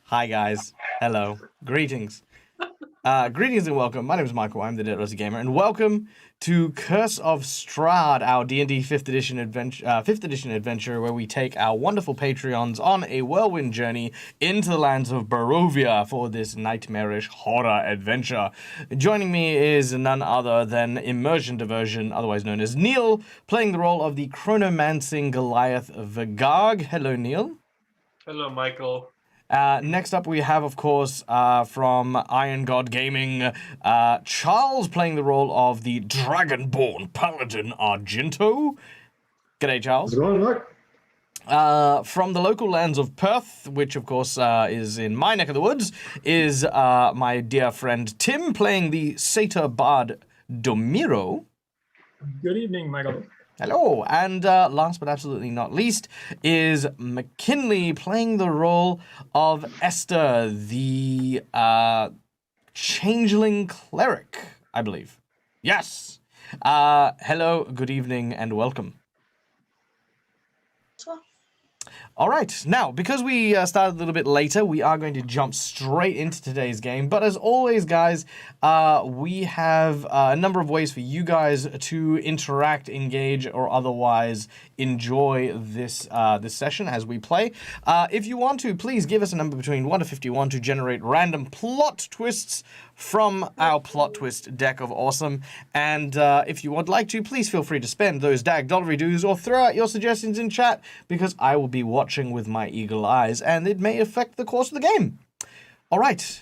Hi, guys. Hello. Greetings. Greetings and welcome. My name is Michael. I'm the Dead Rosy Gamer, and welcome to Curse of Strahd, our D&D 5th edition adventure, where we take our wonderful Patreons on a whirlwind journey into the lands of Barovia for this nightmarish horror adventure. Joining me is none other than Immersion Diversion, otherwise known as Neil, playing the role of the chronomancing Goliath Vagag. Hello, Neil. Hello, Michael. Next up, we have, of course, from Iron God Gaming, Charles playing the role of the Dragonborn Paladin Argento. G'day, Charles. How's it going, Mark? From the local lands of Perth, which, of course, is in my neck of the woods, is my dear friend Tim playing the Satyr Bard Domiro. Good evening, Michael. Hello, and last but absolutely not least is McKinley playing the role of Esther, the changeling cleric, I believe. Yes. Hello, good evening, and welcome. All right, now, because we started a little bit later, we are going to jump straight into today's game. But as always, guys, we have a number of ways for you guys to interact, engage, or otherwise enjoy this this session as we play. If you want to, please give us a number between 1 to 51 to generate random plot twists from our plot twist deck of awesome. And if you would like to, please feel free to spend those $dollar dues or throw out your suggestions in chat, because I will be watching with my eagle eyes and it may affect the course of the game. All right,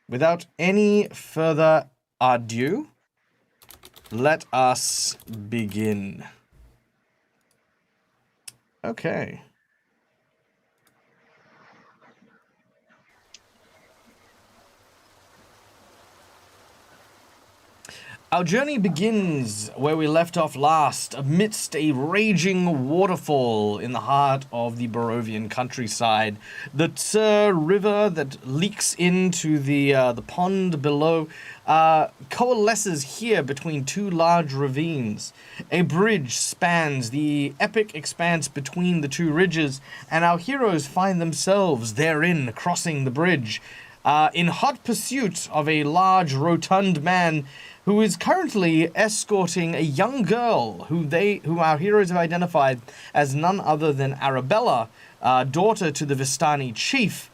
without any further ado, let us begin. Okay. Our journey begins where we left off last, amidst a raging waterfall in the heart of the Barovian countryside. The Tsur River that leaks into the pond below coalesces here between two large ravines. A bridge spans the epic expanse between the two ridges, and our heroes find themselves therein, crossing the bridge, in hot pursuit of a large, rotund man who is currently escorting a young girl who our heroes have identified as none other than Arabella, daughter to the Vistani chief,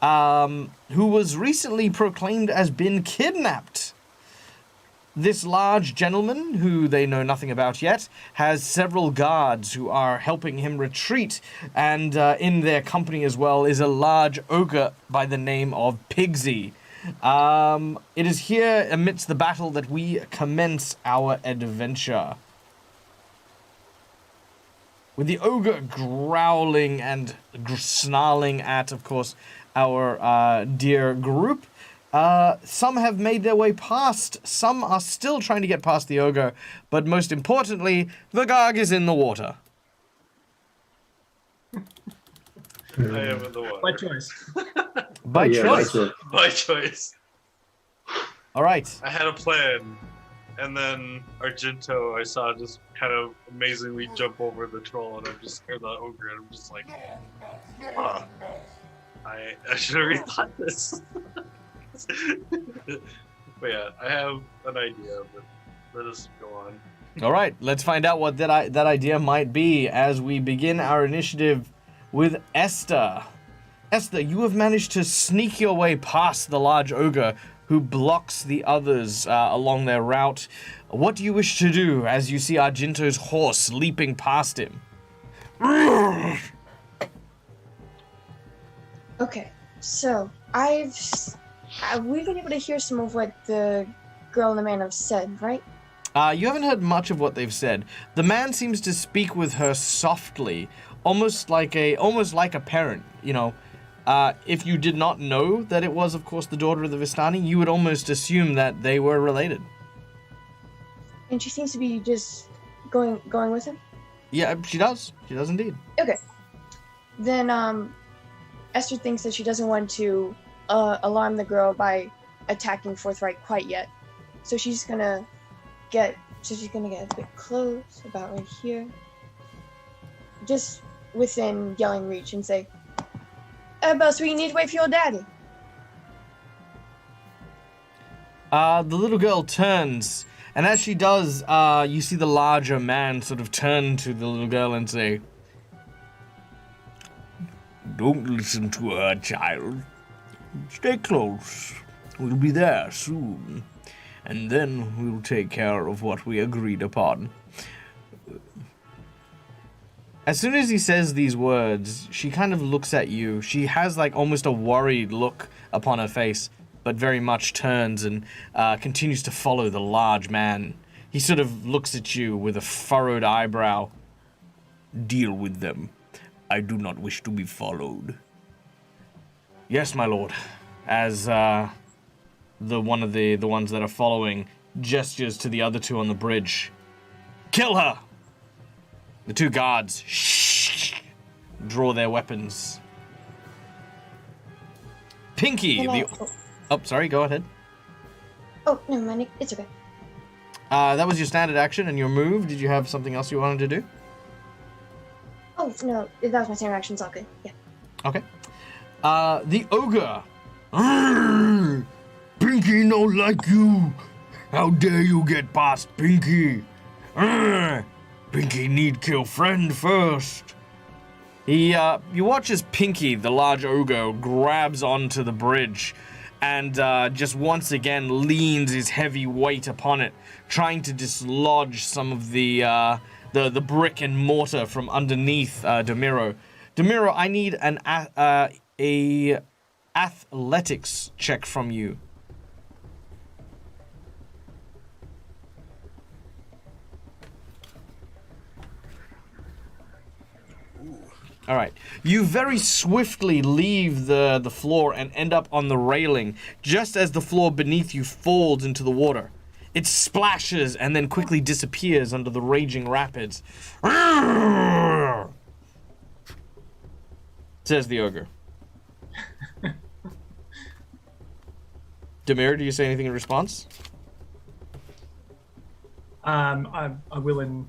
who was recently proclaimed as been kidnapped. This large gentleman, who they know nothing about yet, has several guards who are helping him retreat, and in their company as well is a large ogre by the name of Pigsy. It is here amidst the battle that we commence our adventure. With the ogre growling and snarling at, of course, our dear group. Some have made their way past, some are still trying to get past the ogre, but most importantly, Vagag is in the water. I am in the water. By choice. By choice. By choice. All right. I had a plan, and then Argento I saw just kind of amazingly jump over the troll, and I'm just scared the ogre, and I'm just like, I should have rethought this. But yeah, I have an idea, but let us go on. All right, let's find out what that idea might be as we begin our initiative with Esther. Esther, you have managed to sneak your way past the large ogre who blocks the others along their route. What do you wish to do as you see Argento's horse leaping past him? Okay, so we've been able to hear some of what the girl and the man have said, right? You haven't heard much of what they've said. The man seems to speak with her softly, almost like a parent, you know. If you did not know that it was, of course, the daughter of the Vistani, you would almost assume that they were related. And she seems to be just going with him? Yeah, she does. She does indeed. Okay. Then, Esther thinks that she doesn't want to alarm the girl by attacking forthright quite yet. So she's gonna get a bit close, about right here. Just within yelling reach, and say, About so you need to wait for your daddy. The little girl turns, and as she does, you see the larger man sort of turn to the little girl and say, "Don't listen to her, child. Stay close. We'll be there soon. And then we'll take care of what we agreed upon." As soon as he says these words, she kind of looks at you. She has like almost a worried look upon her face, but very much turns and continues to follow the large man. He sort of looks at you with a furrowed eyebrow. "Deal with them. I do not wish to be followed." "Yes, my lord." As the ones that are following gestures to the other two on the bridge. "Kill her!" The two guards draw their weapons. Pinky, Oh, sorry, go ahead. Oh, never mind. It's okay. That was your standard action and your move. Did you have something else you wanted to do? Oh, no. That was my standard action. It's all good. Yeah. Okay. The ogre. "Arrgh! Pinky no like you. How dare you get past Pinky? Arrgh! Pinky need kill friend first." You watch as Pinky, the large ogre, grabs onto the bridge and just once again leans his heavy weight upon it, trying to dislodge some of the brick and mortar from underneath Demiro. Demiro, I need a athletics check from you. All right. You very swiftly leave the floor and end up on the railing just as the floor beneath you folds into the water. It splashes and then quickly disappears under the raging rapids. Says the ogre. Demir, do you say anything in response? I will in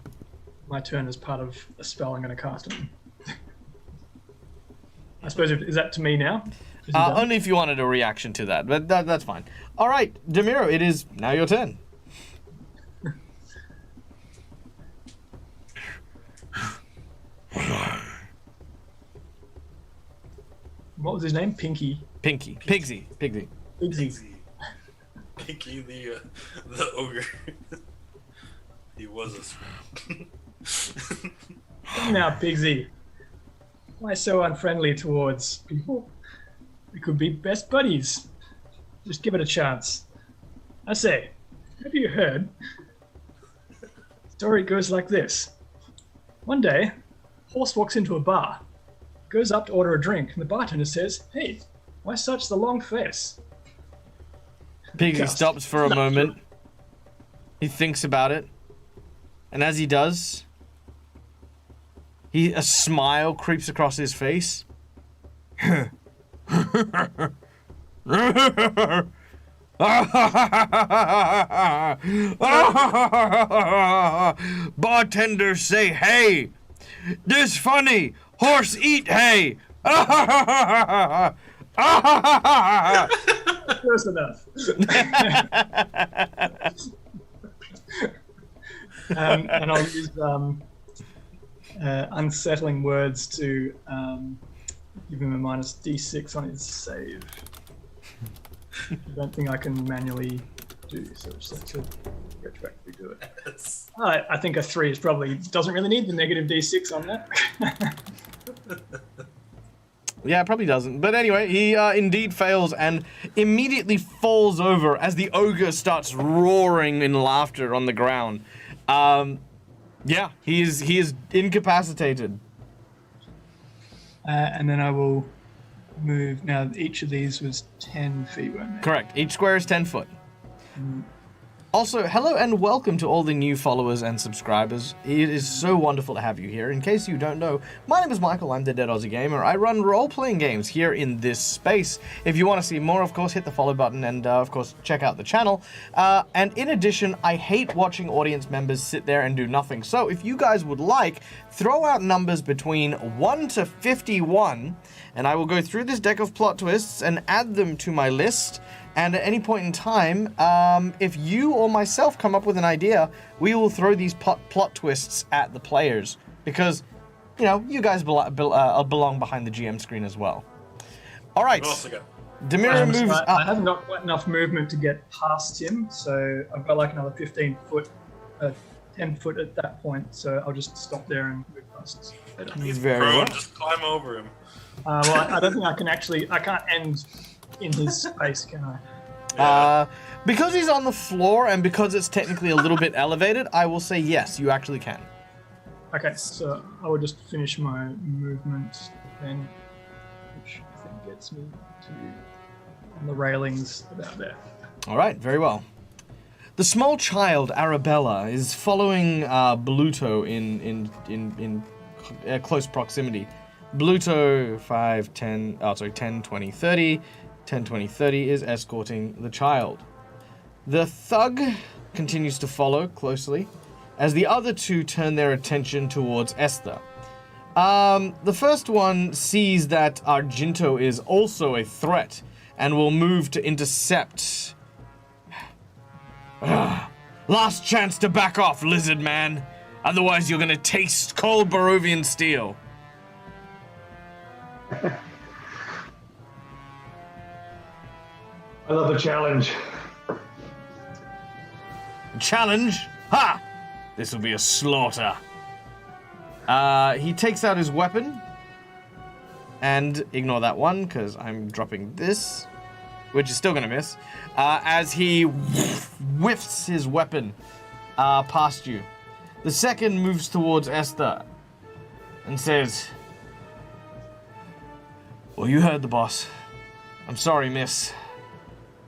my turn as part of a spell I'm going to cast him. I suppose, is that to me now? Only if you wanted a reaction to that, but that's fine. All right, Demiro, it is now your turn. What was his name? Pinky. Pigsy. Pigsy. Pigsy. Pinky the ogre. He was a sword. Now, Pigsy. Why so unfriendly towards people? We could be best buddies. Just give it a chance. I say, have you heard? Story goes like this. One day, horse walks into a bar, goes up to order a drink, and the bartender says, "Hey, why such the long face?" Pigsy stops for a moment. He thinks about it. And as he does, a smile creeps across his face. Bartender say, "Hey, this funny. Horse eat hay." Close enough. And I'll use unsettling words to give him a minus D6 on his save. I don't think I can manually do, so just have to retroactively do it. Yes. I think a 3 is probably doesn't really need the negative D6 on that. Yeah, it probably doesn't. But anyway, he indeed fails and immediately falls over as the ogre starts roaring in laughter on the ground. Yeah, he is incapacitated. And then I will move. Now, each of these was 10 feet, weren't they? Correct. Each square is 10 foot. Also, hello and welcome to all the new followers and subscribers. It is so wonderful to have you here. In case you don't know, my name is Michael, I'm the Dead Aussie Gamer. I run role-playing games here in this space. If you want to see more, of course, hit the follow button and, of course, check out the channel. And in addition, I hate watching audience members sit there and do nothing. So if you guys would like, throw out numbers between 1 to 51, and I will go through this deck of plot twists and add them to my list. And at any point in time, if you or myself come up with an idea, we will throw these plot twists at the players. Because, you know, you guys belong behind the GM screen as well. All right. Demira moves up. I haven't got quite enough movement to get past him, so I've got like another 15 foot, 10 foot at that point, so I'll just stop there and move past. He's very Bro, well. just climb over him. Well, I don't think I can't end in his space, can I? Because he's on the floor and because it's technically a little bit elevated, I will say yes, you actually can. Okay, so I will just finish my movement then, which I think gets me to on the railings about there. All right, very well. The small child Arabella is following Bluto in close proximity. Bluto 10, 20, 30. 10, 20, 30 is escorting the child. The thug continues to follow closely as the other two turn their attention towards Esther. The first one sees that Argento is also a threat and will move to intercept. Last chance to back off, lizard man. Otherwise you're gonna taste cold Barovian steel. I love a challenge. Challenge? Ha! This will be a slaughter. He takes out his weapon. And ignore that one, because I'm dropping this. Which is still going to miss. As he whiffs his weapon past you. The second moves towards Esther. And says, well, you heard the boss. I'm sorry, miss.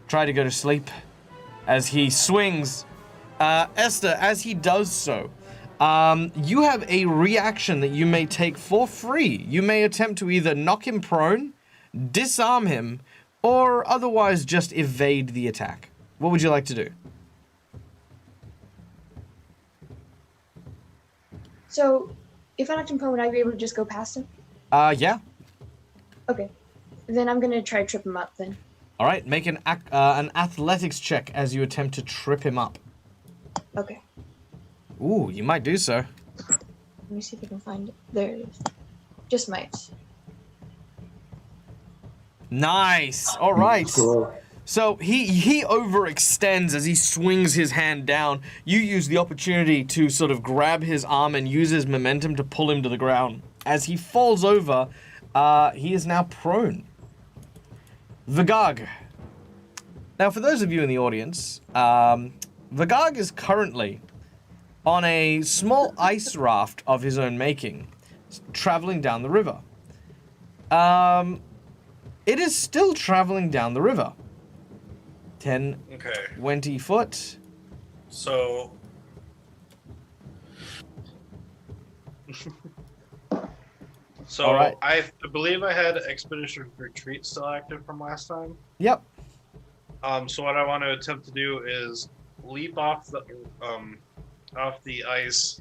Try to go to sleep. As he swings. Esther, as he does so, you have a reaction that you may take for free. You may attempt to either knock him prone, disarm him, or otherwise just evade the attack. What would you like to do? So, if I knocked him prone, would I be able to just go past him? Yeah. Okay. Then I'm gonna try to trip him up then. All right, make an athletics check as you attempt to trip him up. Okay. Ooh, you might do so. Let me see if I can find it. There it is. Just might. Nice. All right. Cool. So he overextends as he swings his hand down. You use the opportunity to sort of grab his arm and use his momentum to pull him to the ground. As he falls over, he is now prone. Vagag. Now, for those of you in the audience, Vagag is currently on a small ice raft of his own making, traveling down the river. It is still traveling down the river. 10, Okay. 20 foot. So. So All right. I believe I had Expedition Retreat still active from last time. Yep. So what I want to attempt to do is leap off the ice,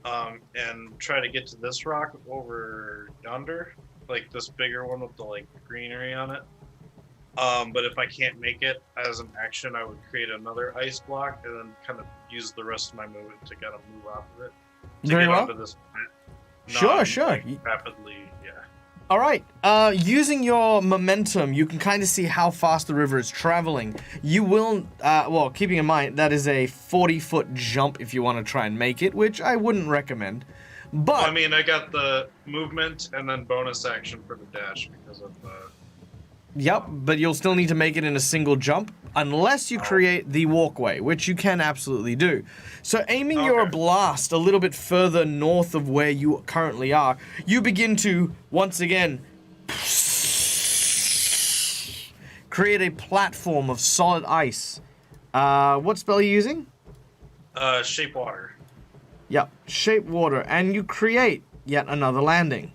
and try to get to this rock over yonder, like this bigger one with the like greenery on it. But if I can't make it as an action, I would create another ice block and then kind of use the rest of my movement to kind of move off of it. To Very get well. onto this plant. Sure. Like, rapidly, yeah. All right. Using your momentum, you can kind of see how fast the river is traveling. You will, well, keeping in mind, that is a 40-foot jump if you want to try and make it, which I wouldn't recommend. But Well, I mean, I got the movement and then bonus action for the dash because of the... Yep, but you'll still need to make it in a single jump, unless you create the walkway, which you can absolutely do. So aiming your Okay. blast a little bit further north of where you currently are, you begin to, once again, create a platform of solid ice. What spell are you using? Shape water. Yep, shape water, and you create yet another landing.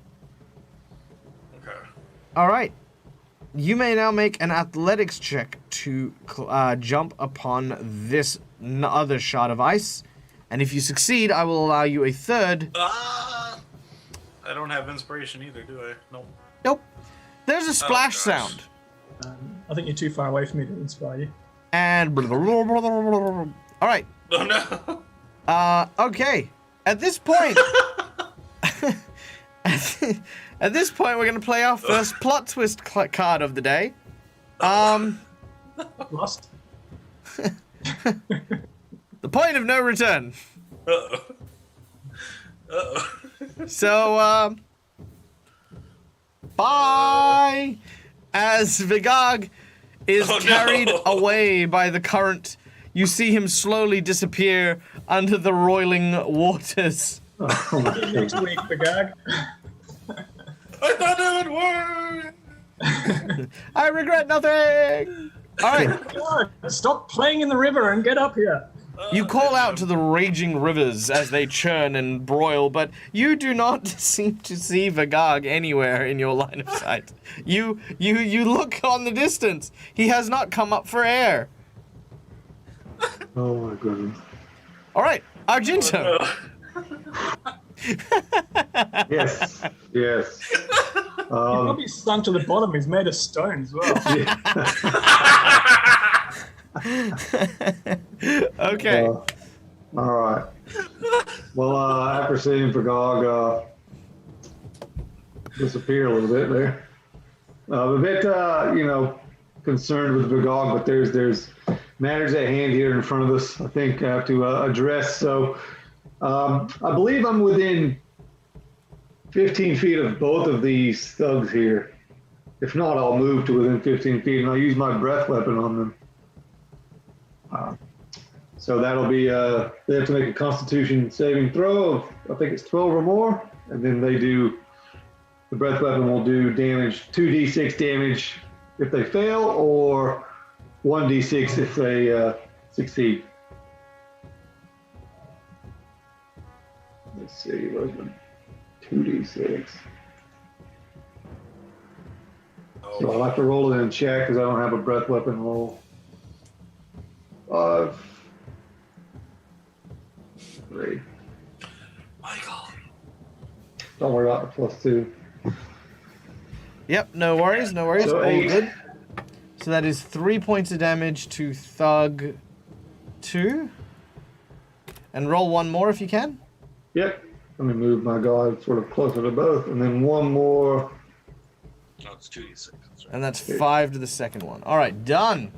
Okay. All right. You may now make an athletics check to jump upon this other shard of ice. And if you succeed, I will allow you a third. I don't have inspiration either, do I? Nope. Nope. There's a splash gosh. sound. I think you're too far away for me to inspire you. And all right. Oh no. Okay. At this point, at this point, we're gonna play our first plot twist card of the day. Lost. The point of no return. Uh-oh. Uh-oh. So, bye. As Vigag is carried away by the current, you see him slowly disappear under the roiling waters. Oh my Next God. week, the gag. I thought it would work. I regret nothing. All right. God, stop playing in the river and get up here. You call out to the raging rivers as they churn and broil, but you do not seem to see Vigag anywhere in your line of sight. You look on the distance. He has not come up for air. Oh my goodness. All right, Argento. Yes. Yes. He probably sunk to the bottom. He's made of stone as well. Okay. All right. Well, after seeing Pagog disappear a little bit there, I'm a bit, concerned with Pagog, but there's matters at hand here in front of us, I think, I have to address. So I believe I'm within 15 feet of both of these thugs here. If not, I'll move to within 15 feet and I'll use my breath weapon on them. So that'll be, they have to make a constitution saving throw of, I think it's 12 or more. And then the breath weapon will do damage, 2d6 damage if they fail, or 1d6 if they succeed. Let's see, where's my 2d6? So I'll have to roll it in check because I don't have a breath weapon roll. 5, 3. Michael. Don't worry about the +2. Yep, no worries, no worries. So All 8. good. So that is 3 points of damage to Thug 2. And roll one more if you can. Yep. Let me move my guy sort of closer to both. And then one more. No, it's 2d6. That's right. And that's 5 to the second one. All right, done.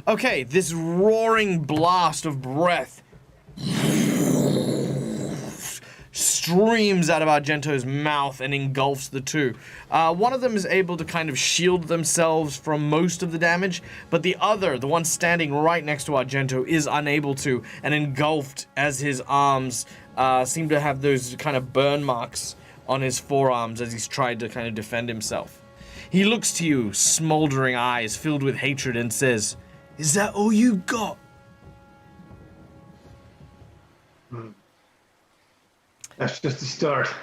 Okay, this roaring blast of breath streams out of Argento's mouth and engulfs the two. One of them is able to kind of shield themselves from most of the damage, but the other, the one standing right next to Argento, is unable to, and engulfed as his arms seem to have those kind of burn marks on his forearms as he's tried to kind of defend himself. He looks to you, smoldering eyes filled with hatred, and says, "Is that all you got?" That's just a start.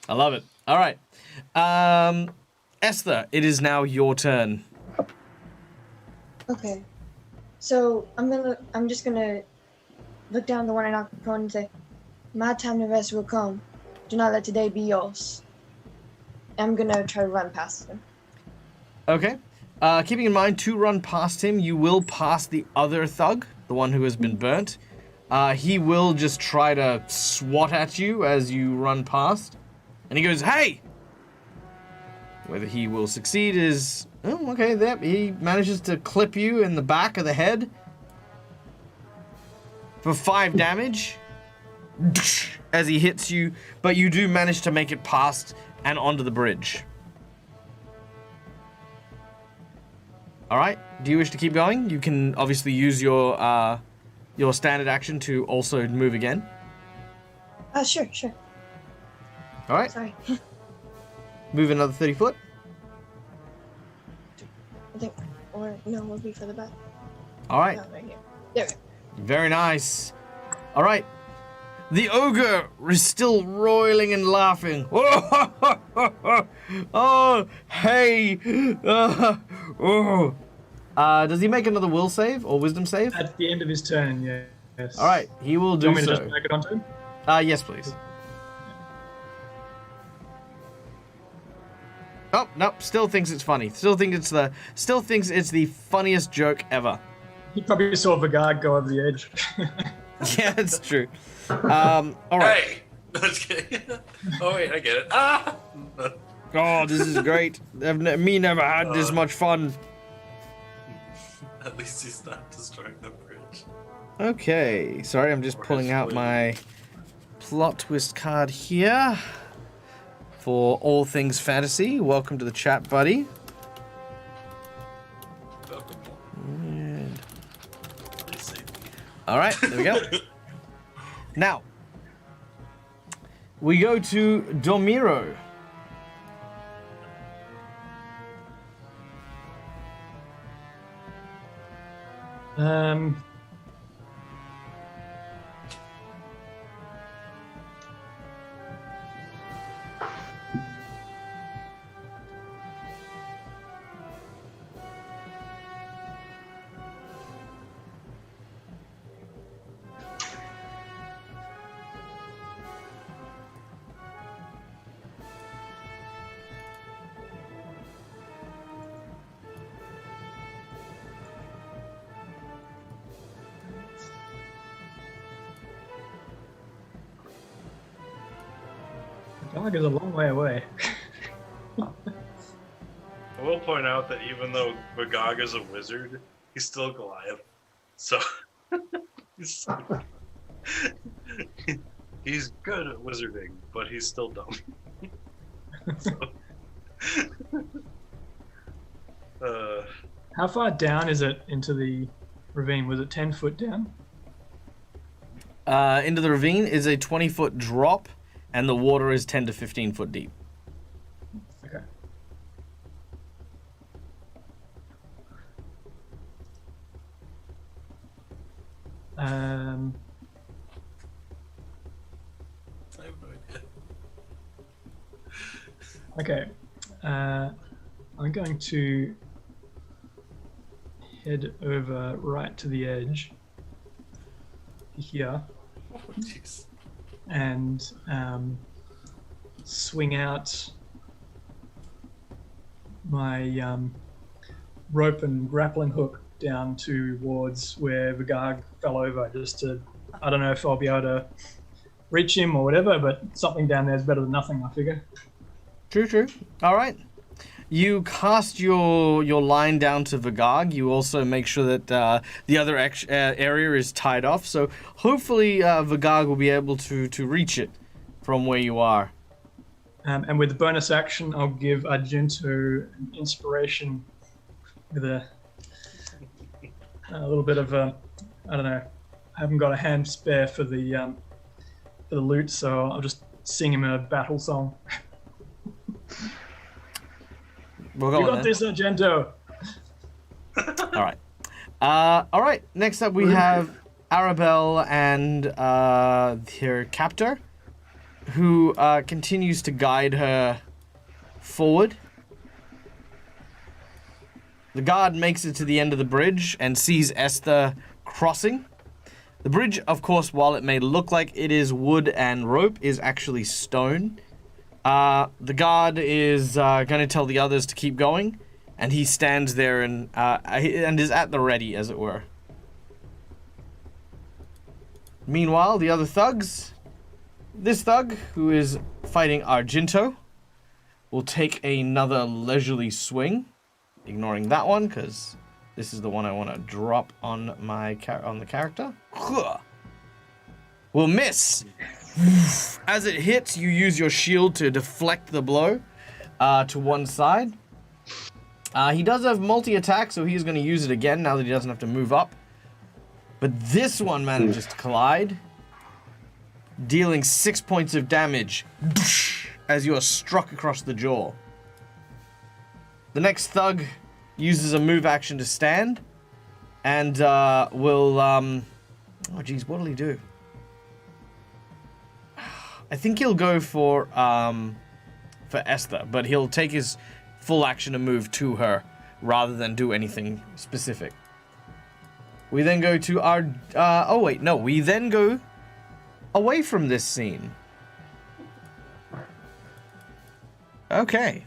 I love it. All right. Esther, it is now your turn. Okay. So I'm just gonna look down the one I knocked prone and say, "My time to rest will come. Do not let today be yours." I'm gonna try to run past him. Okay. Keeping in mind, to run past him, you will pass the other thug, the one who has been burnt. He will just try to swat at you as you run past. And he goes, "Hey!" Whether he will succeed is... Oh, okay, there. He manages to clip you in the back of the head for 5 damage as he hits you, but you do manage to make it past and onto the bridge. All right. Do you wish to keep going? You can obviously use your standard action to also move again. Sure. All right. Sorry. Move another 30 foot. I think, or no, we'll be further back. All right. No, right here. There we go. Very nice. All right. The ogre is still roiling and laughing. Oh, hey. Does he make another will save or wisdom save? At the end of his turn, yes. All right. He will Do you do want me to so. just make it onto him? Yes, please. Oh, nope, still thinks it's funny. Still thinks it's the funniest joke ever. He probably saw Vigard go over the edge. Yeah, it's true. All right. Hey! No, just kidding. Oh, wait, I get it. Ah! Oh, this is great. Me never had this much fun. At least he's not destroying the bridge. Okay, sorry, I'm just Or pulling his out flute. my plot twist card here for all things fantasy. Welcome to the chat, buddy. Welcome. And... Please save me. All right, there we go. Now, we go to Domiro. Um, Gog is a long way away. I will point out that even though Magog is a wizard, he's still Goliath. So he's, he's good at wizarding, but he's still dumb. So, How far down is it into the ravine? Was it 10 foot down? Into the ravine is a 20-foot drop, and the water is 10 to 15 foot deep. Okay. Um, I have no idea. okay. I'm going to head over right to the edge here Oh, jeez. and swing out my rope and grappling hook down towards where Vigard fell over, just to, I don't know if I'll be able to reach him or whatever, but something down there is better than nothing, I figure. True. All right. You cast your line down to Vigard. You also make sure that the other area is tied off. So hopefully Vigard will be able to reach it from where you are. And with the bonus action, I'll give Argento an inspiration with a little bit of I don't know. I haven't got a hand spare for the lute, so I'll just sing him a battle song. We'll go You on got then. this, Argento. All right. All right. Next up, we have Arabelle and her captor, who continues to guide her forward. The guard makes it to the end of the bridge and sees Esther crossing. The bridge, of course, while it may look like it is wood and rope, is actually stone. The guard is going to tell the others to keep going, and he stands there and is at the ready, as it were. Meanwhile, the other thugs, this thug, who is fighting Argento, will take another leisurely swing, ignoring that one, because this is the one I want to drop on my on the character. Will miss. As it hits, you use your shield to deflect the blow to one side. He does have multi-attack, so he's going to use it again now that he doesn't have to move up. But this one manages to collide, dealing 6 points of damage as you are struck across the jaw. The next thug uses a move action to stand, and will... oh, geez, what'll he do? I think he'll go for Esther, but he'll take his full action to move to her rather than do anything specific. We then go to our... oh, wait, no. We then go away from this scene. Okay.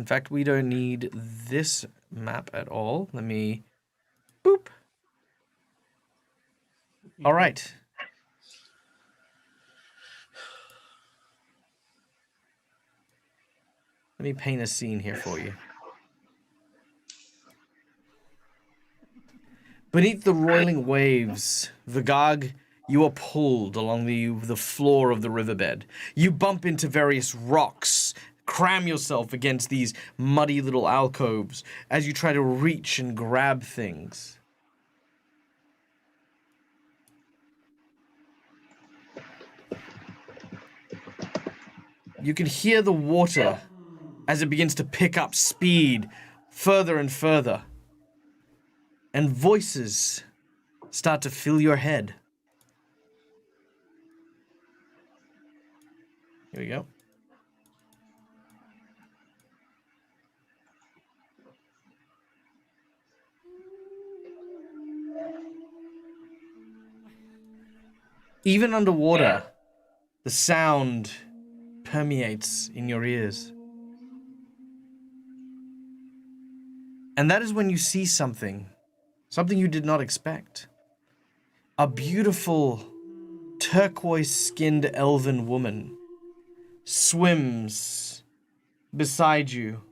In fact, we don't need this map at all. Let me... Boop. All right. Let me paint a scene here for you. Beneath the roiling waves, Vagag, you are pulled along the floor of the riverbed. You bump into various rocks, cram yourself against these muddy little alcoves as you try to reach and grab things. You can hear the water as it begins to pick up speed further and further. And voices start to fill your head. Here we go. Even underwater, the sound permeates in your ears. And that is when you see something you did not expect. A beautiful, turquoise-skinned elven woman swims beside you.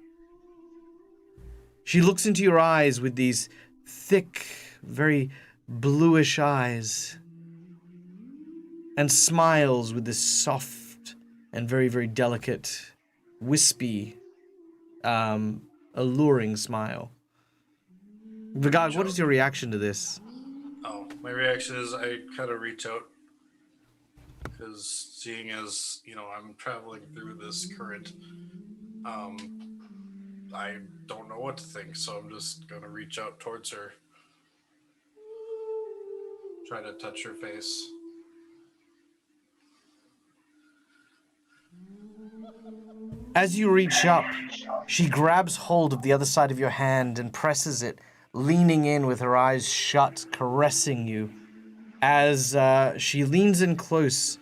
She looks into your eyes with these thick, very bluish eyes and smiles with this soft and very, very delicate, wispy, alluring smile. Vagag, what is your reaction to this? Oh, my reaction is I kind of reach out because seeing as, you know, I'm traveling through this current, I don't know what to think, so I'm just going to reach out towards her. Try to touch her face. As you reach up, she grabs hold of the other side of your hand and presses it, leaning in with her eyes shut, caressing you, as she leans in close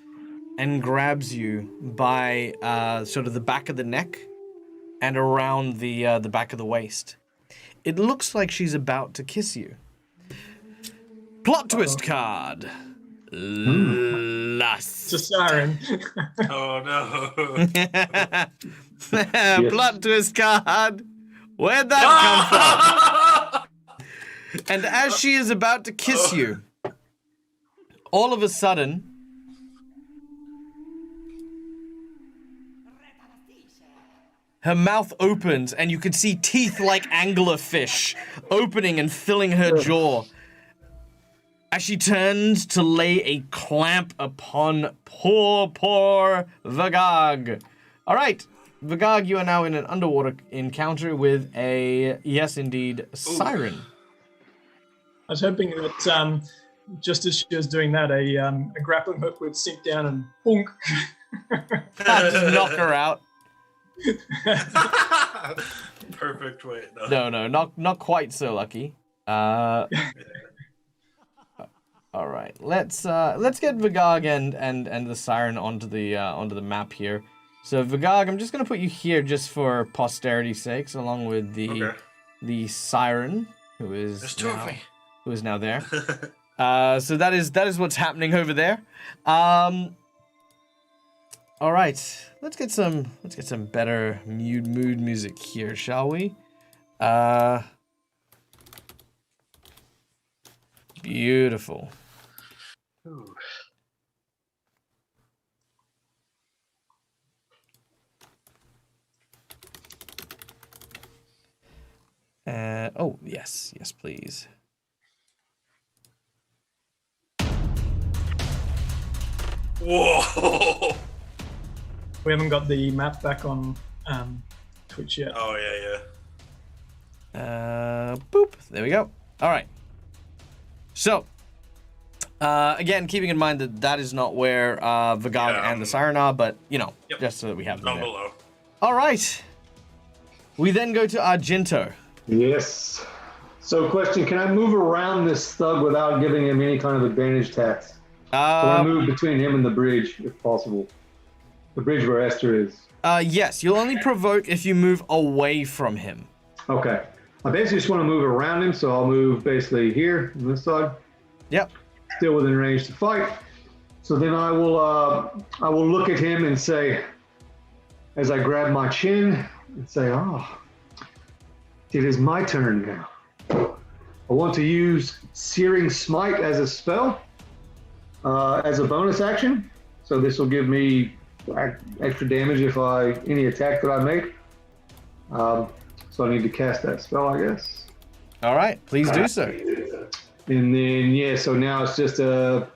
and grabs you by sort of the back of the neck and around the back of the waist. It looks like she's about to kiss you. Plot twist card. Lust. It's a siren. Oh no. Plot twist card. Where'd that come from? And as she is about to kiss you, all of a sudden, her mouth opens and you can see teeth like anglerfish opening and filling her jaw as she turns to lay a clamp upon poor Vagag. All right, Vagag, you are now in an underwater encounter with a, yes indeed, siren. I was hoping that just as she was doing that, a grappling hook would sink down and boonk. Just knock her out. Perfect way. No, not quite so lucky. All right, let's get Vagag and the siren onto the map here. So Vagag, I'm just gonna put you here just for posterity's sakes, along with the siren who is There's two of me. Who is now there. So that is what's happening over there. All right, let's get some better mood music here, shall we? Beautiful. Ooh. Oh yes, please. Whoa! We haven't got the map back on Twitch yet. Oh yeah. Boop. There we go. All right. So, again, keeping in mind that is not where Vagag and the siren are, but you know, just so that we have them Down there. below. All right. We then go to Argento. Yes. So, question: can I move around this thug without giving him any kind of advantage tax? Can I move between him and the bridge, if possible? The bridge where Esther is. Yes, you'll only provoke if you move away from him. Okay. I basically just want to move around him, so I'll move basically here on this side. Yep. Still within range to fight. So then I will look at him and say, as I grab my chin and say, "Oh, it is my turn now. I want to use Searing Smite as a spell, as a bonus action. So this will give me extra damage if any attack that I make. So I need to cast that spell, I guess. All right, please do so. And then so now it's just it'll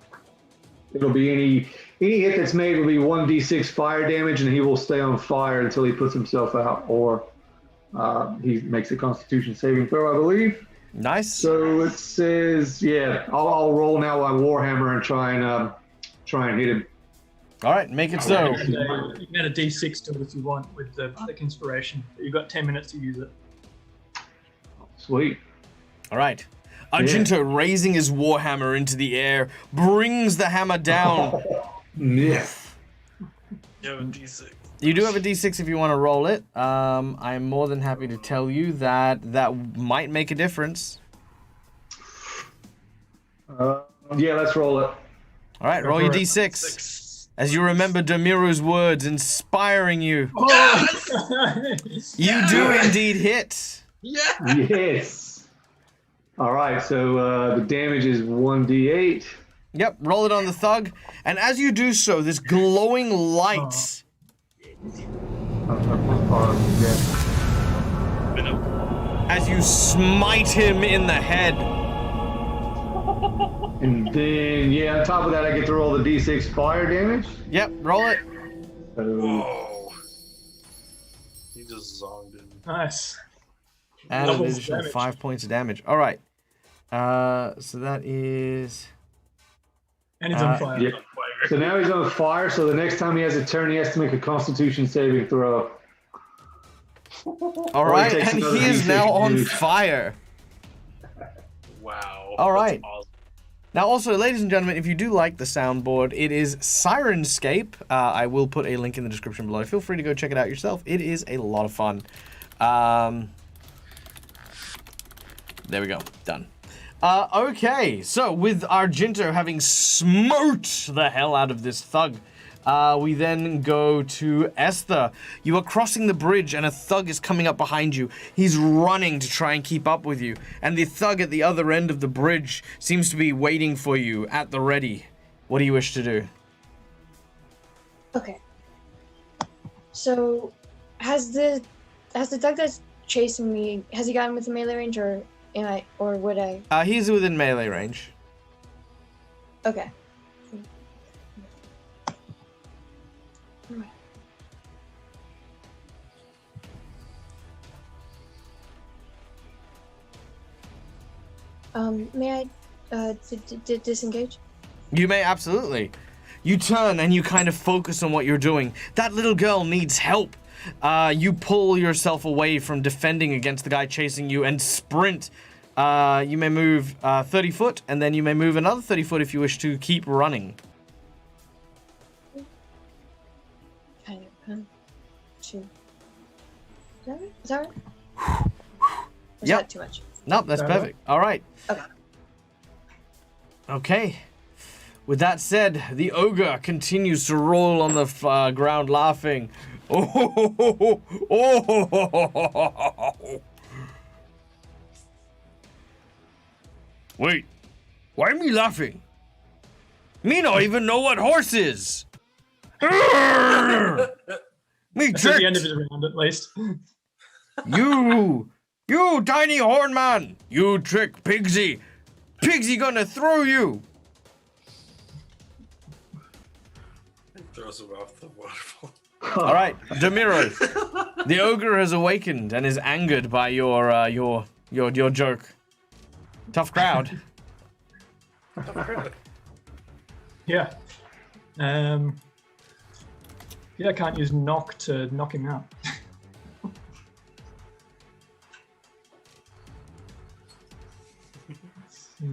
be any hit that's made will be 1d6 fire damage, and he will stay on fire until he puts himself out, or he makes a Constitution saving throw, I believe. Nice. So it says, I'll roll now my Warhammer and try and hit him. All right, make it so. You can add a d6 to it if you want with the Bardic Inspiration. But you've got 10 minutes to use it. Sweet. All right. Argento, raising his warhammer into the air, brings the hammer down. Yes. You have a D6. You do have a d6 if you want to roll it. I'm more than happy to tell you that might make a difference. Let's roll it. All right, roll your d6. As you remember Demiro's words inspiring you. You do indeed hit. Yeah. Yes. All right, so the damage is 1d8. Yep, roll it on the thug. And as you do so, this glowing light... as you smite him in the head. And then, on top of that, I get to roll the d6 fire damage. Yep, roll it. So, Whoa. He just zonged it. Nice. And an Doubles additional damage. 5 points of damage. All right. So that is... And he's on fire. yeah. So now he's on fire, so the next time he has a turn, he has to make a Constitution saving throw. All right, takes and another he is D6 now on damage. fire. Wow. All that's right. awesome. Now, also, ladies and gentlemen, if you do like the soundboard, it is Sirenscape. I will put a link in the description below. Feel free to go check it out yourself. It is a lot of fun. There we go. Done. Okay, so with Argento having smote the hell out of this thug, we then go to Esther. You are crossing the bridge and a thug is coming up behind you. He's running to try and keep up with you. And the thug at the other end of the bridge seems to be waiting for you at the ready. What do you wish to do? Okay. So, has the thug that's chasing me, has he gotten within melee range, or would I? He's within melee range. Okay. Alright. May I disengage? You may absolutely. You turn and you kind of focus on what you're doing. That little girl needs help. You pull yourself away from defending against the guy chasing you and sprint. You may move 30 foot, and then you may move another 30 foot if you wish to keep running. Kind of. 1, 2. Is that right? Is Yep. that too much? Nope, that's Alright. perfect. All right. Okay. Okay. With that said, the ogre continues to roll on the ground, laughing. Oh, Wait, why me laughing? Me not even know what horse is. Me That's at the end of tricked. his round, at least. You tiny horn man. You trick Pigsy. Pigsy gonna throw you. He throws him off the waterfall. All right, Demiro. The ogre has awakened and is angered by your joke. Tough crowd. Yeah. Yeah, I can't use knock to knock him out. Let's see.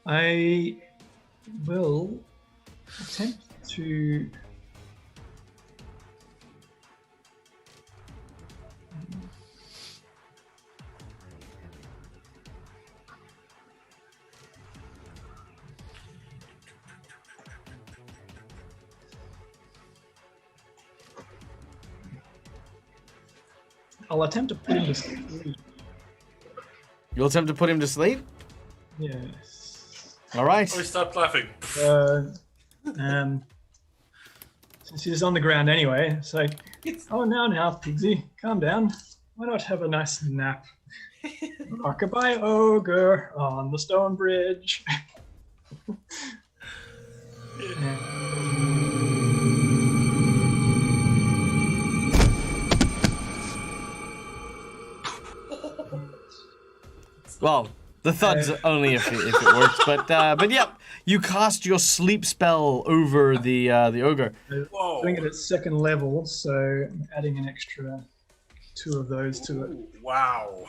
I will attempt to. I'll attempt to put him to sleep. You'll attempt to put him to sleep? Yes. All right. Oh, stop laughing. Since he's on the ground anyway, it's like, oh, now, Pigsy, calm down. Why not have a nice nap? Rockabye ogre on the stone bridge. Well, the thud's only if it works, but yep, you cast your sleep spell over the ogre. Whoa. Doing it at second level, so I'm adding an extra 2 of those to it. Wow.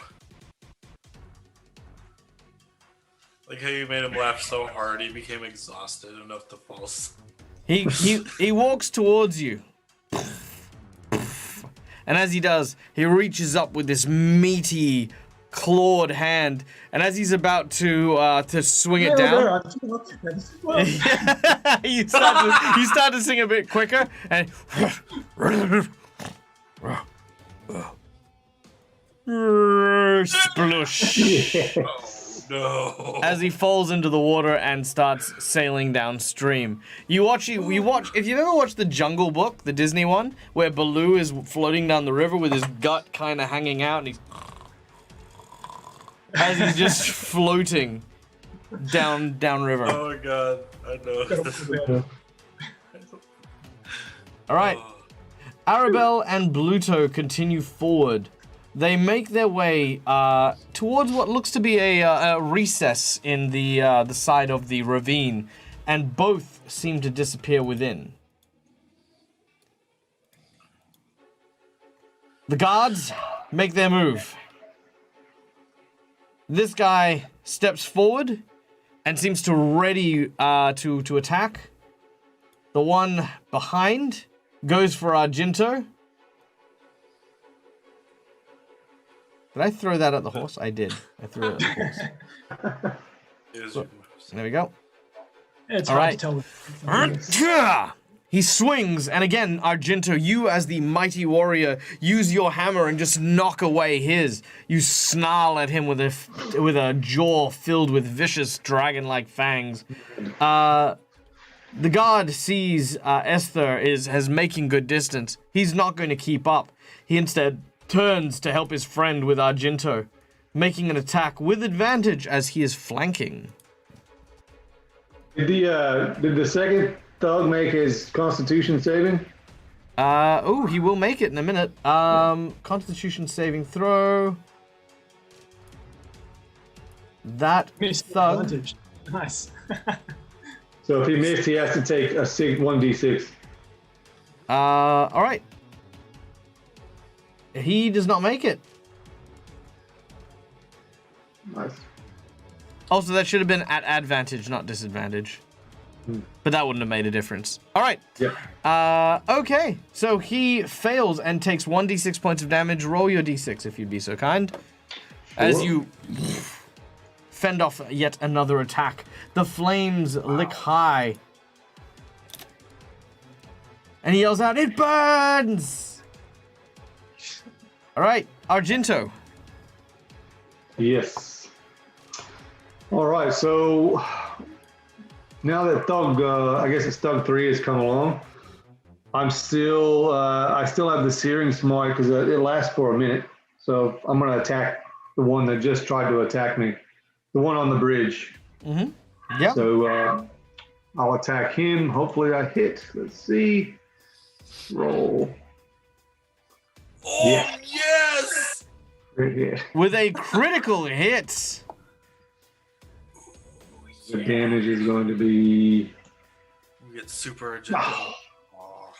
Like how you made him laugh so hard he became exhausted enough to fall asleep. He walks towards you. And as he does, he reaches up with this meaty, clawed hand, and as he's about to swing it down, you start to sing a bit quicker, and splush. Oh no. As he falls into the water and starts sailing downstream. You watch, if you've ever watched the Jungle Book, the Disney one, where Baloo is floating down the river with his gut kind of hanging out, and he's just floating down river. Oh god, I know. All right, Arabelle and Bluto continue forward. They make their way towards what looks to be a recess in the side of the ravine, and both seem to disappear within. The guards make their move. This guy steps forward and seems to ready to attack. The one behind goes for Argento. Did I throw that at the horse? I did. I threw it at the horse. Look, there we go. It's All hard right. to tell. He swings, and again, Argento, you as the mighty warrior, use your hammer and just knock away his. You snarl at him with a jaw filled with vicious dragon-like fangs. The guard sees Esther has making good distance. He's not going to keep up. He instead turns to help his friend with Argento, making an attack with advantage as he is flanking. Did the second thug make his Constitution saving? He will make it in a minute. Constitution saving throw. That Missed thug. advantage. Nice. So if he missed, he has to take a 1d6. All right. He does not make it. Nice. Also, that should have been at advantage, not disadvantage. But that wouldn't have made a difference. All right. Yep. Okay. So he fails and takes 1d6 points of damage. Roll your d6 if you'd be so kind. As you fend off yet another attack. The flames lick high. And he yells out, "It burns!" All right, Argento. Yes. All right, so now that Thug, I guess it's Thug 3 has come along, I still have the Searing Smite because it lasts for a minute. So I'm going to attack the one that just tried to attack me, the one on the bridge. Mm-hmm. Yeah. So I'll attack him. Hopefully I hit. Let's see. Roll. Oh, Yeah. yes! Great hit. With a critical hit. The damage is going to be... We get super agenda. Oh.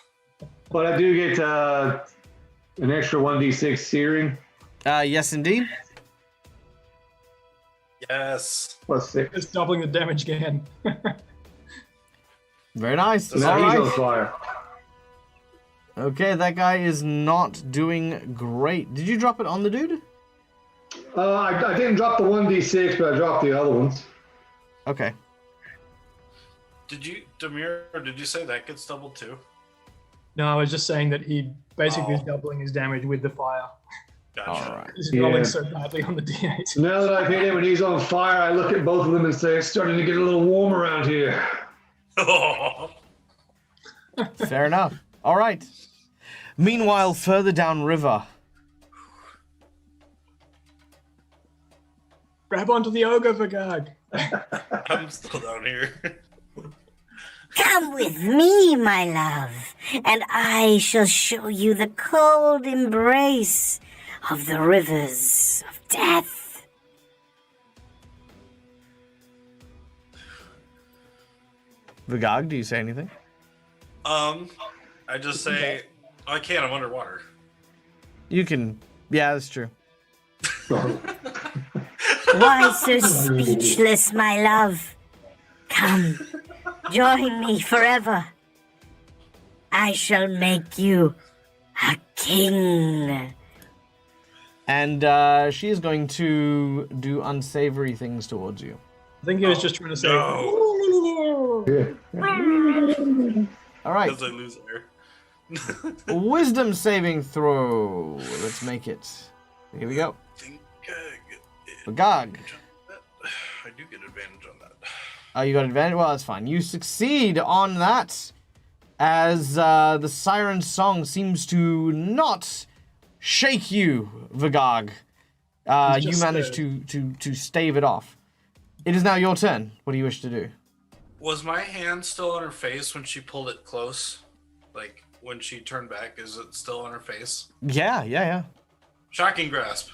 But I do get an extra 1d6 searing. Yes, indeed. Yes. +6. It's doubling the damage again. Very nice. So now All he's on right. fire. Okay, that guy is not doing great. Did you drop it on the dude? I didn't drop the 1d6, but I dropped the other ones. Okay. Did you, Demir, did you say that gets doubled too? No, I was just saying that he basically is Oh. doubling his damage with the fire. Gotcha. All right. He's Yeah. rolling so badly on the D8. Now that I've hit him and he's on fire, I look at both of them and say, it's starting to get a little warm around here. Fair enough. All right. Meanwhile, further downriver. Grab onto the ogre, Vagag. I'm still down here. Come with me, my love, and I shall show you the cold embrace of the rivers of death. Vagog, do you say anything? I just say, I can't, I'm underwater. You can. Yeah, that's true. Why so speechless, my love? Come, join me forever. I shall make you a king. And she is going to do unsavory things towards you. I think he was just trying to say, No, Yeah. All right. because I lose air. Wisdom saving throw. Let's make it. Here we go. I think I Vagog. I do get advantage on that. Oh, you got advantage? Well, that's fine. You succeed on that as the siren song seems to not shake you, Vagog. It's You just managed to stave it off. It is now your turn. What do you wish to do? Was my hand still on her face when she pulled it close? Like, when she turned back, is it still on her face? Yeah. Shocking grasp.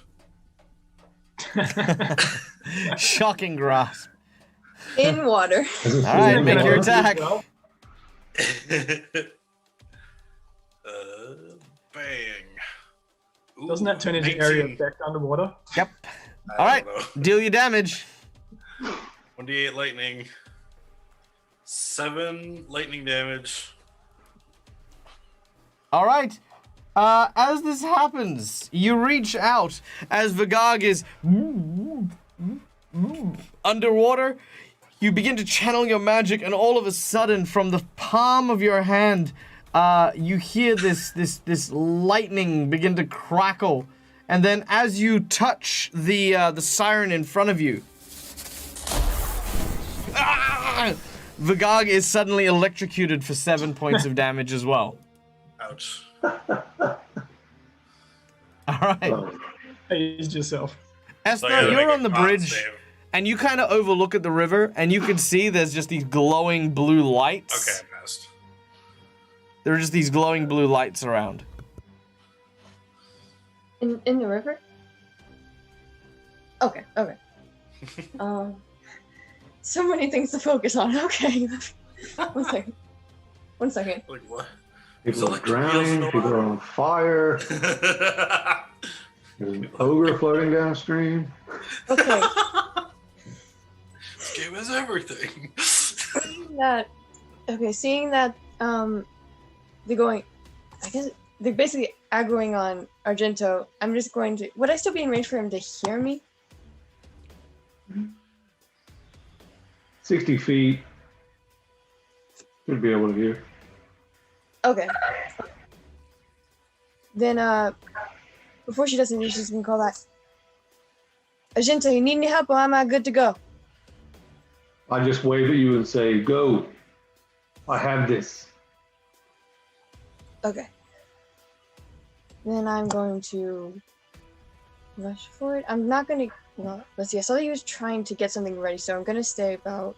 Shocking grasp. In water. All right, make your attack. Well, Bang. Ooh, doesn't that turn into 19. area effect underwater? Yep. I All right, don't know. deal your damage. 1d8 lightning. 7 lightning damage. All right. As this happens, you reach out as Vagog is underwater. You begin to channel your magic, and all of a sudden, from the palm of your hand, you hear this lightning begin to crackle, and then as you touch the siren in front of you, Vagog is suddenly electrocuted for 7 points of damage as well. Ouch. All right. Ease yourself. Esther, So I gotta you're make on a the con bridge, save. and you kind of overlook at the river, and you can see there's just these glowing blue lights. Okay, I missed. There are just these glowing blue lights around. In the river? Okay. So many things to focus on. Okay. One second. Like what? People are Electric drowning, eels people are on fire, there's an ogre floating downstream. Okay. This game is everything. Seeing that they're going, I guess they're basically aggroing on Argento. I'm just going to, would I still be in range for him to hear me? 60 feet. Should be able to hear. Okay. Then before she does anything, she's gonna call that, Argento, you need any help or am I good to go? I just wave at you and say, go. I have this. Okay. Then I'm going to rush forward. I'm not gonna, well, let's see, I saw that he was trying to get something ready, so I'm gonna stay about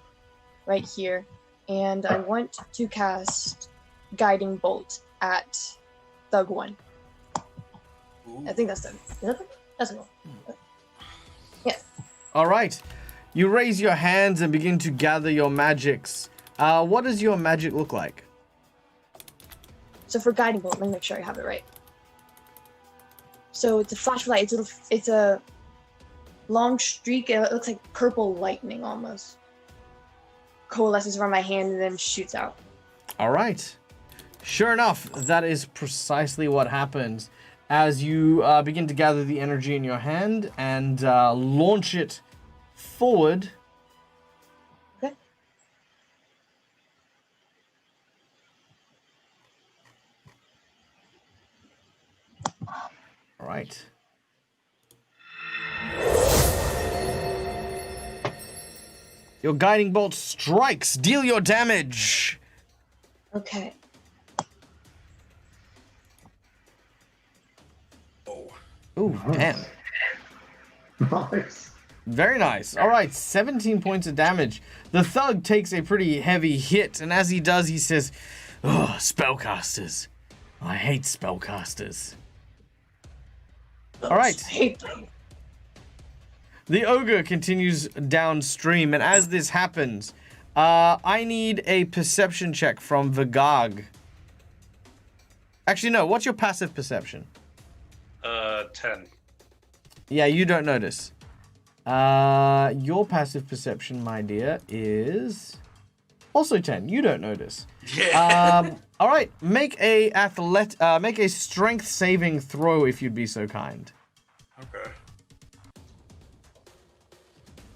right here. And I want to cast Guiding Bolt at Thug 1. Ooh. I think that's Thug. Is that Thug? That's Thug. Yes. All right. You raise your hands and begin to gather your magics. What does your magic look like? So for Guiding Bolt, let me make sure I have it right. So it's a flashlight. It's a long streak. It looks like purple lightning almost. Coalesces around my hand and then shoots out. All right. Sure enough, that is precisely what happens as you begin to gather the energy in your hand and launch it forward. Okay. All right. Your guiding bolt strikes. Deal your damage. Okay. Oh. Ooh, damn. Nice. Very nice. All right, 17 points of damage. The thug takes a pretty heavy hit, and as he does, he says, "Oh, spellcasters. I hate spellcasters." All right. Hate them. The ogre continues downstream, and as this happens, I need a perception check from Vagog. Actually, no. What's your passive perception? 10. Yeah, you don't notice. Your passive perception, my dear, is also 10. You don't notice. Yeah. All right. Make a strength saving throw if you'd be so kind. Okay.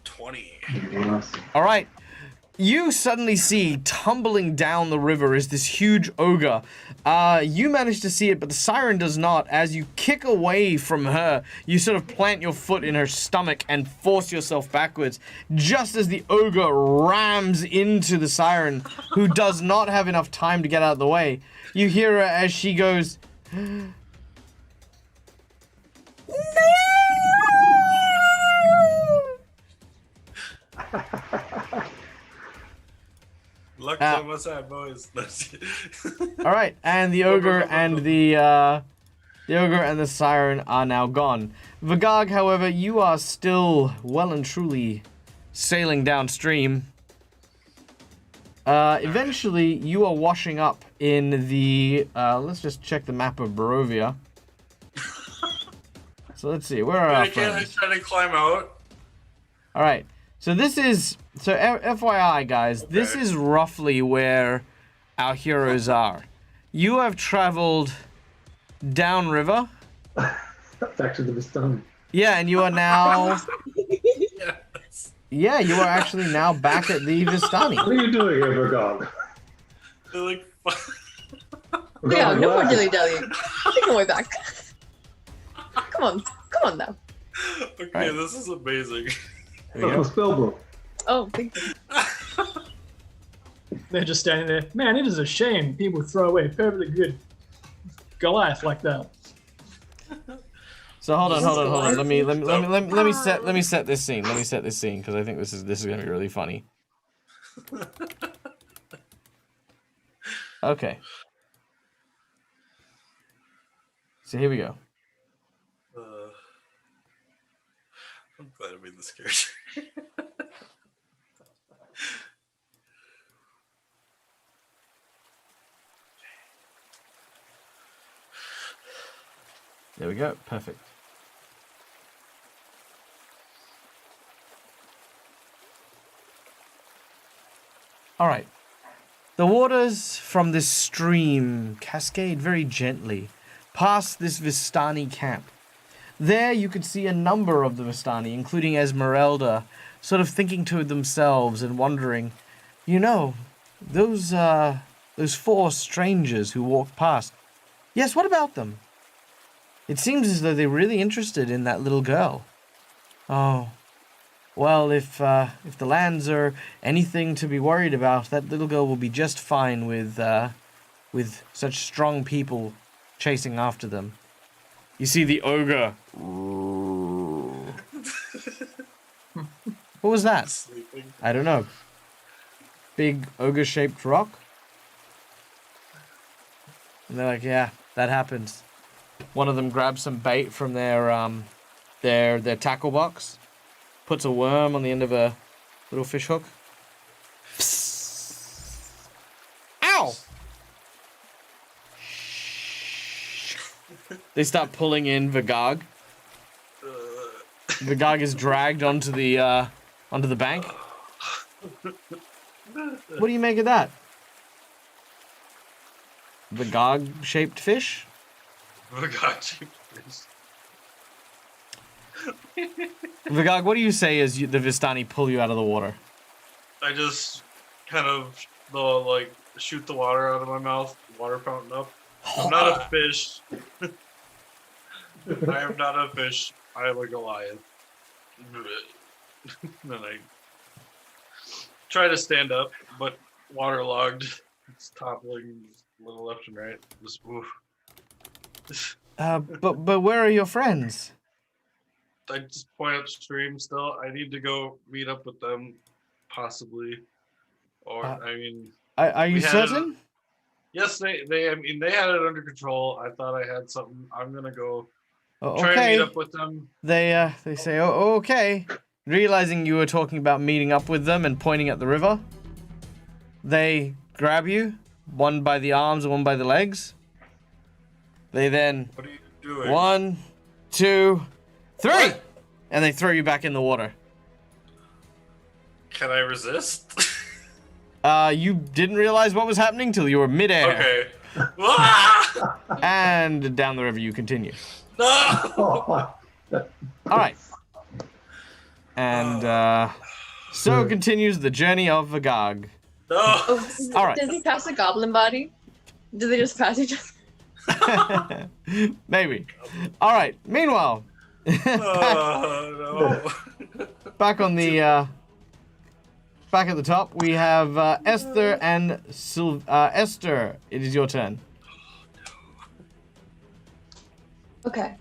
20. Nice. All right. You suddenly see tumbling down the river is this huge ogre. You manage to see it, but the siren does not. As you kick away from her, you sort of plant your foot in her stomach and force yourself backwards, just as the ogre rams into the siren, who does not have enough time to get out of the way. You hear her as she goes, Luck's on my side, boys. all right, and the ogre and the ogre and the siren are now gone. Vagog, however, you are still well and truly sailing downstream. Eventually, you are washing up in the. Let's just check the map of Barovia. So let's see, where are our Can't I friends? try to climb out? All right, so this is FYI, guys. This Okay. is roughly where our heroes are. You have traveled downriver. Back to the Vistani. Yeah, and you are now. Yes. Yeah, you are actually now back at the What Vistani. are you doing here, Vergog? They're like, Yeah, no more dilly dallying. Take my way back. Come on now. okay, Right. this is amazing. There we go. Spell book. Oh, thank you. They're just standing there. Man, it is a shame people throw away perfectly good Goliath like that. So hold on. Let me set this scene. Let me set this scene because I think this is gonna be really funny. Okay. So here we go. I'm glad I made this character. There we go. Perfect. All right. The waters from this stream cascade very gently past this Vistani camp. There you could see a number of the Vistani, including Esmeralda, sort of thinking to themselves and wondering, you know, those four strangers who walked past. Yes, what about them? It seems as though they're really interested in that little girl. Oh, well, if the lands are anything to be worried about, that little girl will be just fine with such strong people chasing after them. You see the ogre. What was that? Sleeping. I don't know. Big ogre-shaped rock? And they're like, yeah, that happens. One of them grabs some bait from their tackle box, puts a worm on the end of a little fish hook. Psst. Ow! They start pulling in Vagog. Vigog is dragged onto the bank. What do you make of that? Vigog-shaped fish? Vigog-shaped fish. Vigog, what do you say as the Vistani pull you out of the water? I just kind of shoot the water out of my mouth, water fountain up. I'm not a fish. I am not a fish. I am a Goliath. Then I try to stand up, but waterlogged. It's toppling a little left and right. Just oof. But where are your friends? I just point upstream still. I need to go meet up with them, possibly. Or Are you certain? Yes, they had it under control. I thought I had something. I'm gonna go Oh, try to okay. meet up with them. They say, oh, okay. Realizing you were talking about meeting up with them and pointing at the river, they grab you, one by the arms and one by the legs. They then, What are you doing? 1, 2, 3, What? and they throw you back in the water. Can I resist? You didn't realize what was happening till you were midair. Okay. Ah! And down the river you continue. No! Oh, All right. And so continues the journey of Vigog. No! All right. Does he pass a goblin body? Do they just pass each other? Maybe. All right. Meanwhile, No. back on the back at the top, we have Esther and Esther. It is your turn. Okay.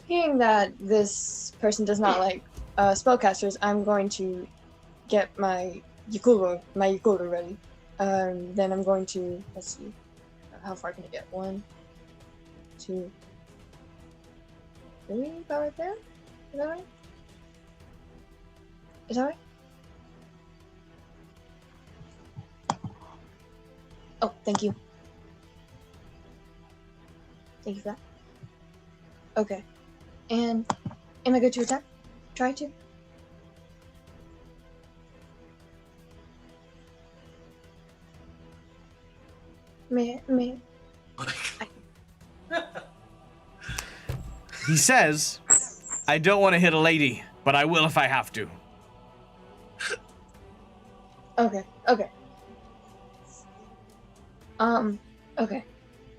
Hearing that this person does not like spellcasters, I'm going to get my Yukuru ready. Then I'm going to, let's see, how far can I get? 1, 2, 3, about right there? Is that right? Is that right? Oh, thank you. Thank you for that. Okay. And am I good to attack? Try to. May. He says, "I don't want to hit a lady, but I will if I have to." Okay. Okay.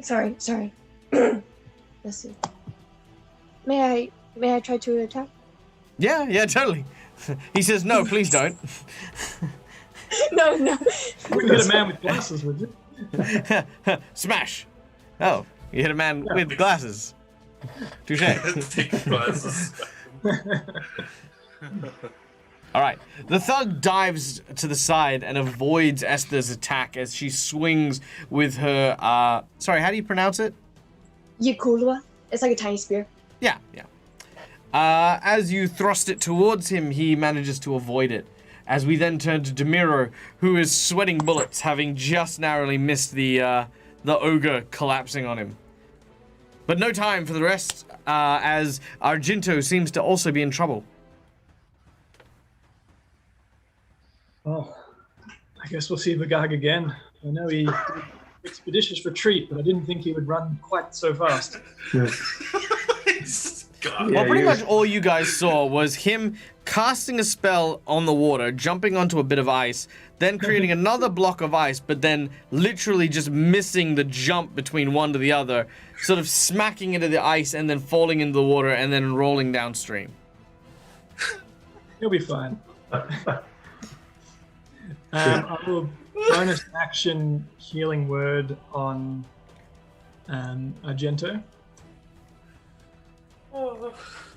Sorry. Let's see. May I try to attack? Yeah, totally. He says, "No, please don't." No. You wouldn't hit a man with glasses, would you? Smash. Oh, you hit a man with glasses. Touche. Take your glasses. All right. The thug dives to the side and avoids Esther's attack as she swings with her. Sorry, how do you pronounce it? Yakulwa. It's like a tiny spear. Yeah. As you thrust it towards him, he manages to avoid it. As we then turn to Demiro, who is sweating bullets, having just narrowly missed the ogre collapsing on him. But no time for the rest, as Argento seems to also be in trouble. Well, I guess we'll see Vigog again. I know he did an expeditious retreat, but I didn't think he would run quite so fast. yeah. God. Well, pretty you- much all you guys saw was him casting a spell on the water, jumping onto a bit of ice, then creating another block of ice, but then literally just missing the jump between one to the other, sort of smacking into the ice and then falling into the water and then rolling downstream. He'll be fine. I will bonus action healing word on Argento.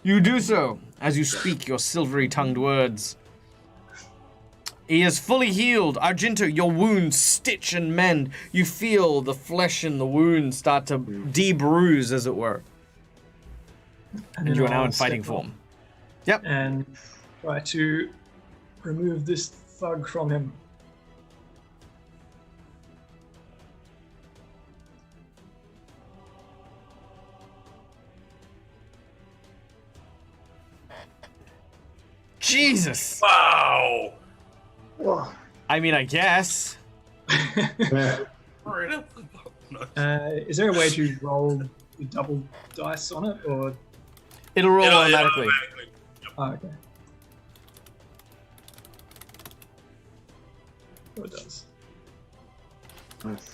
You do so as you speak your silvery-tongued words. He is fully healed. Argento, your wounds stitch and mend. You feel the flesh in the wounds start to debruise, as it were. And you are now in fighting form. Yep. And try to remove this thug from him. Jesus. Wow. Whoa. I mean, I guess. Yeah. Right up the bottom. Is there a way to roll the double dice on it, or? It'll roll It'll automatically. Oh, okay. Oh, it does. Nice.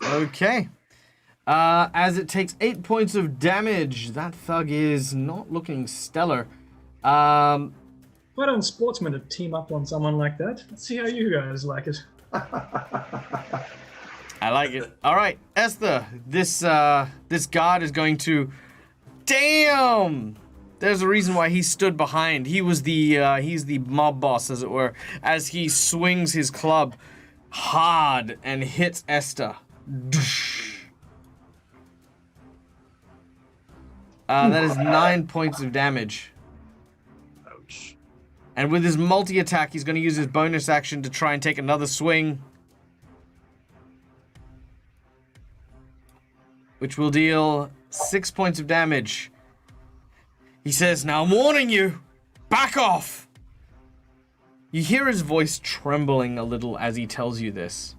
Okay. As it takes 8 points of damage, that thug is not looking stellar. Quite unsportsman to team up on someone like that. Let's see how you guys like it. I like it. All right, Esther. This guard is going to. Damn. There's a reason why he stood behind. He's the mob boss, as it were, as he swings his club hard and hits Esther. That is 9 points of damage. Ouch. And with his multi-attack, he's going to use his bonus action to try and take another swing, which will deal 6 points of damage. He says, "Now I'm warning you, back off." You hear his voice trembling a little as he tells you this.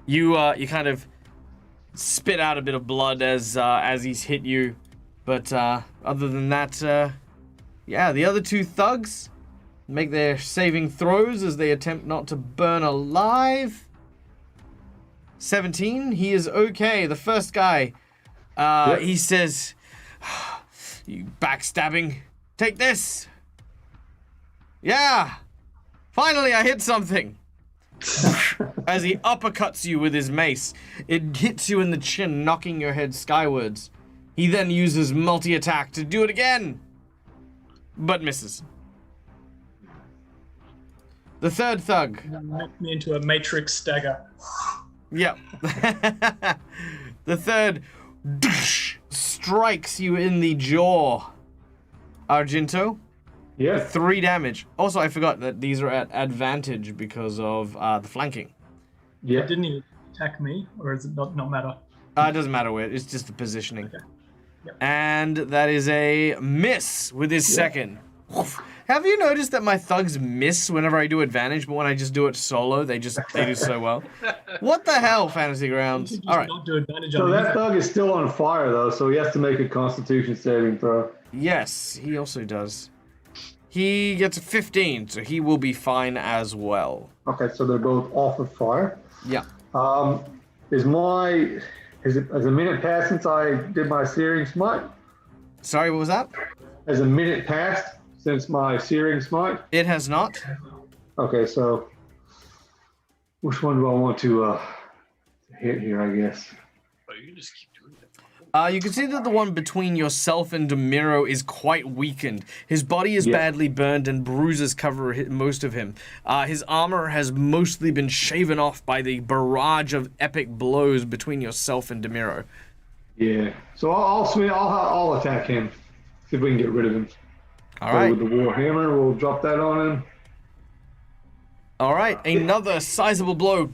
You kind of spit out a bit of blood as he's hit you, but other than that, yeah, the other two thugs make their saving throws as they attempt not to burn alive. 17, he is okay. The first guy, he says, "You backstabbing, take this." "Yeah, finally I hit something." As he uppercuts you with his mace, it hits you in the chin, knocking your head skywards. He then uses multi-attack to do it again, but misses. The third thug. Knocked me into a matrix stagger. Yep. The third strikes you in the jaw. Argento. Yeah. 3 damage. Also, I forgot that these are at advantage because of the flanking. Yeah. Didn't he attack me, or does it not matter? It doesn't matter where. It's just the positioning. Okay. Yep. And that is a miss with his second. Have you noticed that my thugs miss whenever I do advantage, but when I just do it solo, they do so well? What the hell, Fantasy Grounds? All right. Not do advantage So on that anything. thug is still on fire though, so he has to make a Constitution saving throw. Yes, he also does. He gets a 15, so he will be fine as well. Okay, so they're both off of fire. Yeah. Has a minute passed since I did my Searing Smite? Sorry, what was that? Has a minute passed since my Searing Smite? It has not. Okay, so which one do I want to hit here, I guess? Oh, you can just keep doing it. You can see that the one between yourself and Demiro is quite weakened. His body is badly burned and bruises cover most of him. His armor has mostly been shaven off by the barrage of epic blows between yourself and Demiro. Yeah. So I'll attack him. See if we can get rid of him. All right. With the Warhammer, we'll drop that on him. All right. Another sizable blow.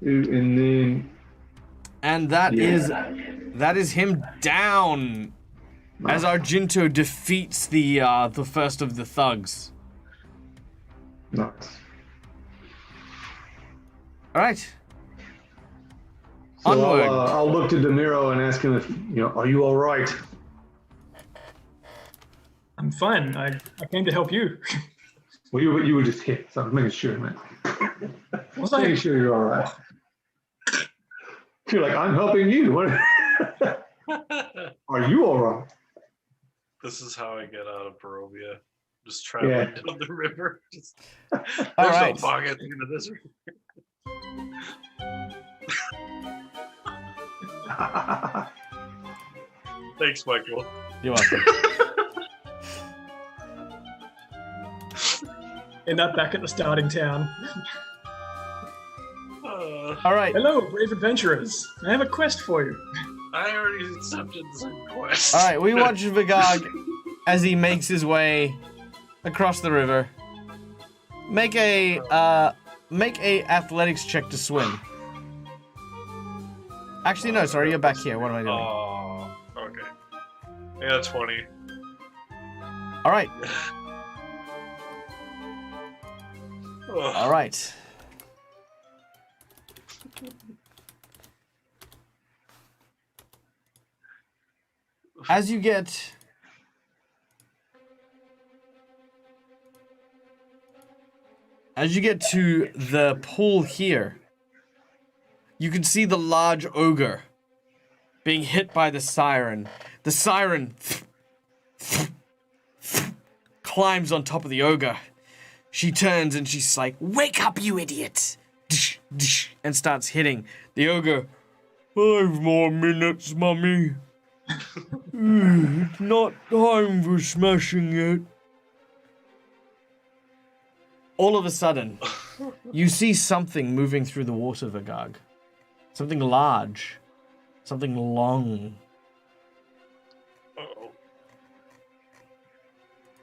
And then. And that is him down. As Argento defeats the first of the thugs. Nice. All right. So Onward. I'll look to Demiro and ask him if, are you all right? I'm fine. I came to help you. Well, you were just hit, so I'm making sure, man. Was Making I? sure you're all right. You're like, I'm helping you. What? Are you all right? This is how I get out of Barovia. Just traveling down the river. There's right. no fog at the end of this river. Thanks, Michael. You're welcome. End up back at the starting town. All right. Hello, brave adventurers. I have a quest for you. I already accepted the quest. All right. We watch Vigog as he makes his way across the river. Make a athletics check to swim. Actually, no, sorry, you're back here. What am I doing? Oh, okay. Yeah, 20. All right. Ugh. All right. As you get to the pool here, you can see the large ogre being hit by the siren. The siren climbs on top of the ogre. She turns and she's like, "Wake up, you idiot!" And starts hitting the ogre. 5 more minutes, mummy. It's not time for smashing yet. All of a sudden, you see something moving through the water, Vagag. Something large. Something long. Uh-oh.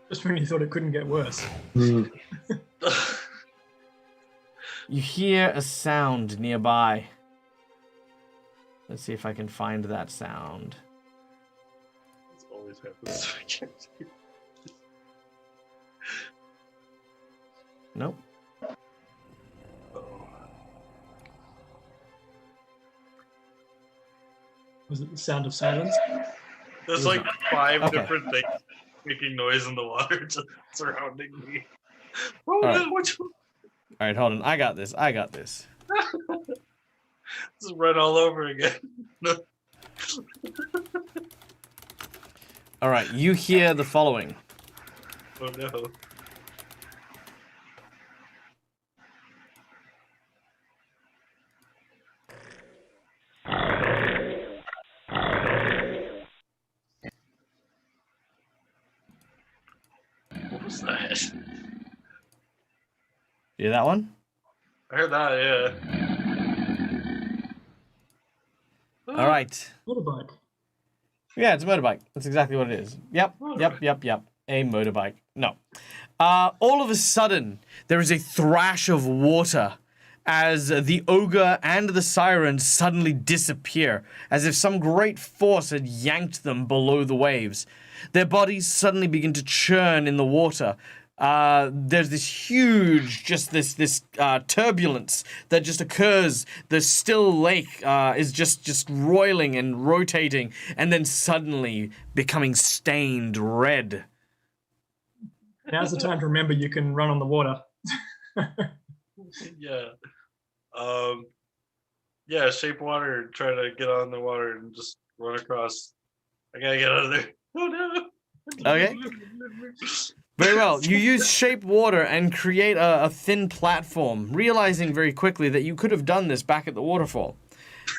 Just when you thought it couldn't get worse. Hmm. You hear a sound nearby. Let's see if I can find that sound. This always happens. Nope. Was it the sound of silence? There's like 5 Okay. different things making noise in the water just surrounding me. Oh, All right. no, which one? All right, hold on. I got this. Just run all over again. All right, you hear the following. Oh no. What was that? You hear that one? I heard that, yeah. All right. Motorbike. Yeah, it's a motorbike. That's exactly what it is. Yep. A motorbike. No. All of a sudden, there is a thrash of water as the ogre and the siren suddenly disappear, as if some great force had yanked them below the waves. Their bodies suddenly begin to churn in the water. There's this huge, this turbulence that just occurs. The still lake is just roiling and rotating, and then suddenly becoming stained red. Now's the time to remember you can run on the water. Yeah. Yeah, shape water, try to get on the water and just run across. I gotta get out of there. Oh no. Okay. Very well. You use shape water and create a thin platform, realizing very quickly that you could have done this back at the waterfall.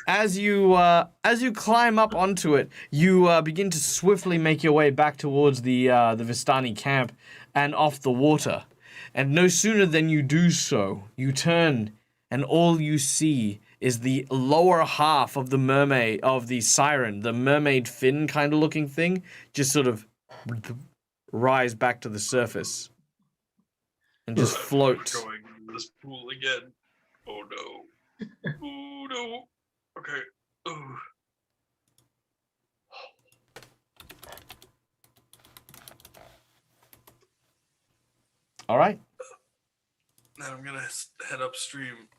As you climb up onto it, you begin to swiftly make your way back towards the Vistani camp and off the water. And no sooner than you do so, you turn, and all you see is the lower half of the mermaid, of the siren, the mermaid fin kind of looking thing, just sort of rise back to the surface and just float. Going into this pool again. Oh no. Oh no. Okay. Ooh. All right. Then I'm gonna head upstream,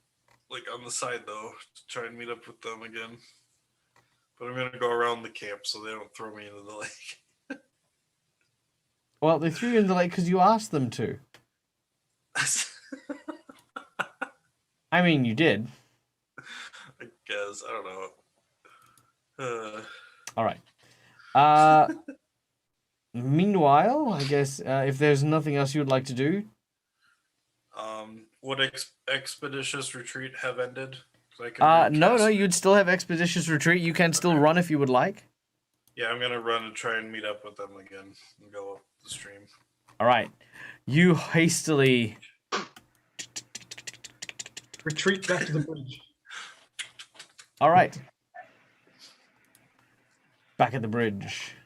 like on the side though, to try and meet up with them again. But I'm gonna go around the camp so they don't throw me into the lake. Well, they threw you in the lake because you asked them to. I mean, you did. I guess I don't know. All right. Meanwhile, I guess if there's nothing else you would like to do, Would expeditious retreat have ended? 'Cause I can no, recast- you'd still have expeditious retreat. You can still run if you would like. Yeah, I'm gonna run and try and meet up with them again and go up the stream. All right. You hastily Retreat back to the bridge. All right. Back at the bridge.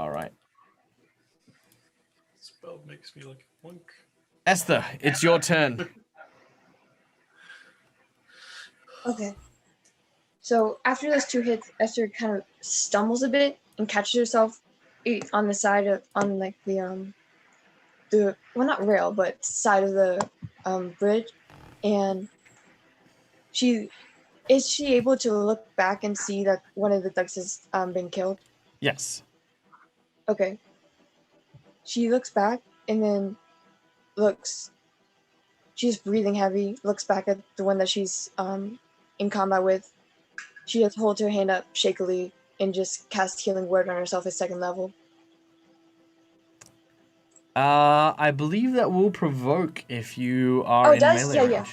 All right. Spell makes me like a monk. Esther, it's your turn. Okay. So after those 2 hits, Esther kind of stumbles a bit and catches herself on the side of the well, not rail, but side of the bridge, and she able to look back and see that one of the thugs has been killed? Yes. Okay. She looks back and then looks. She's breathing heavy. Looks back at the one that she's in combat with. She just holds her hand up shakily and just casts Healing Word on herself at 2nd level. I believe that will provoke if you are in melee range. Yeah.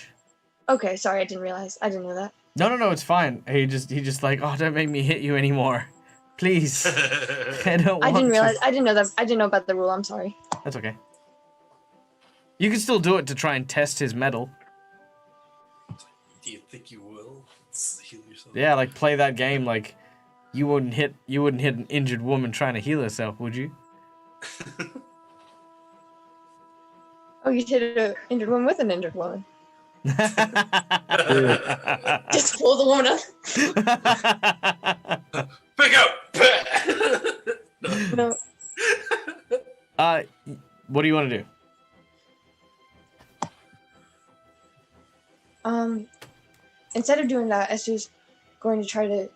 Okay, sorry, I didn't realize. I didn't know that. No, it's fine. He just like, oh, don't make me hit you anymore, please. I don't want I didn't realize. to. I didn't know that. I didn't know about the rule. I'm sorry. That's okay. You can still do it to try and test his metal. Do you think you will heal yourself? Yeah, like play that game like you wouldn't hit an injured woman trying to heal herself, would you? Oh, you hit an injured woman with an injured woman. Just pull the woman up. Pick up. No. What do you want to do? Instead of doing that, Esther's going to try to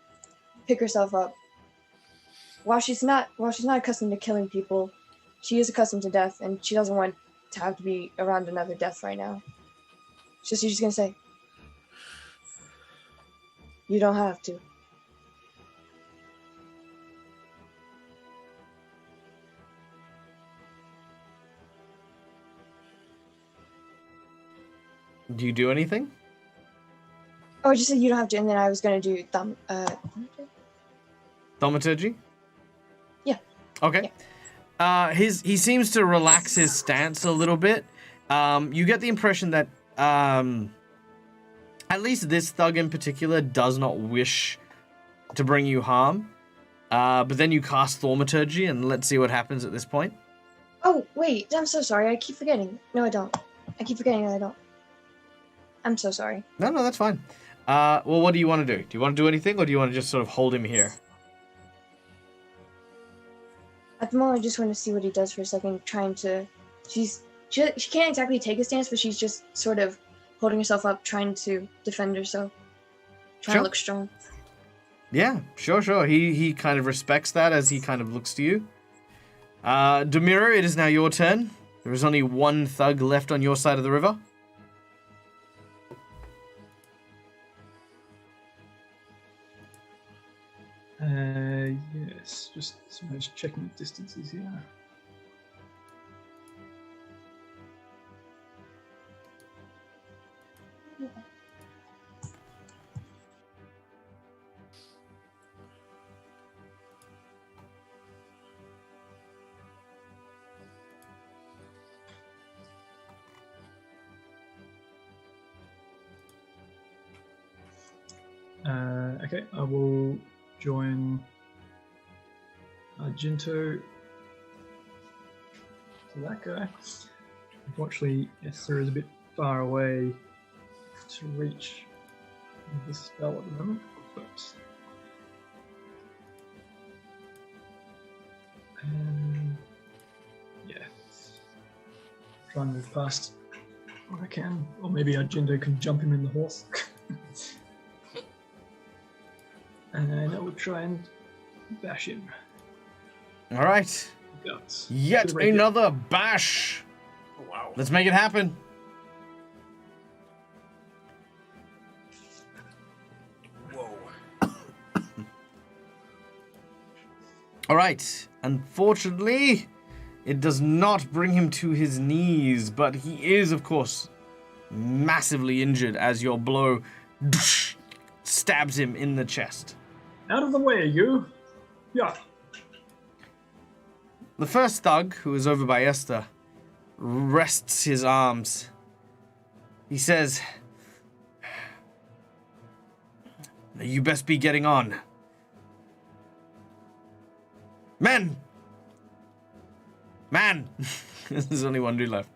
pick herself up. While she's not accustomed to killing people, she is accustomed to death, and she doesn't want to have to be around another death right now. So she's just gonna say, "You don't have to." Do you do anything? Oh, I just said you don't have to, and then I was gonna do Thaumaturgy? Yeah. Okay. Yeah. He seems to relax his stance a little bit. You get the impression that at least this thug in particular does not wish to bring you harm. But then you cast Thaumaturgy, and let's see what happens at this point. Oh, wait, I'm so sorry. I keep forgetting. No, I don't. I keep forgetting that I don't. I'm so sorry. No, that's fine. Well, what do you want to do? Do you want to do anything, or do you want to just sort of hold him here? At the moment, I just want to see what he does for a second, she can't exactly take a stance, but she's just sort of holding herself up, trying to defend herself. Trying to look strong. Yeah, sure. He kind of respects that as he kind of looks to you. Demira, it is now your turn. There is only one thug left on your side of the river. Yes, just checking the distances here. Okay, I will join Argento to that guy. Unfortunately, Esther is a bit far away to reach this spell at the moment, but yeah, try and move past what I can, or maybe Argento can jump him in the horse. And I will try and bash him. All right. Guts. Yet another bash. Oh, wow. Let's make it happen. Whoa. All right. Unfortunately, it does not bring him to his knees, but he is, of course, massively injured as your blow stabs him in the chest. Out of the way, you! Yeah. The first thug, who is over by Esther, rests his arms. He says, "You best be getting on. Men, Man! There's only one dude left.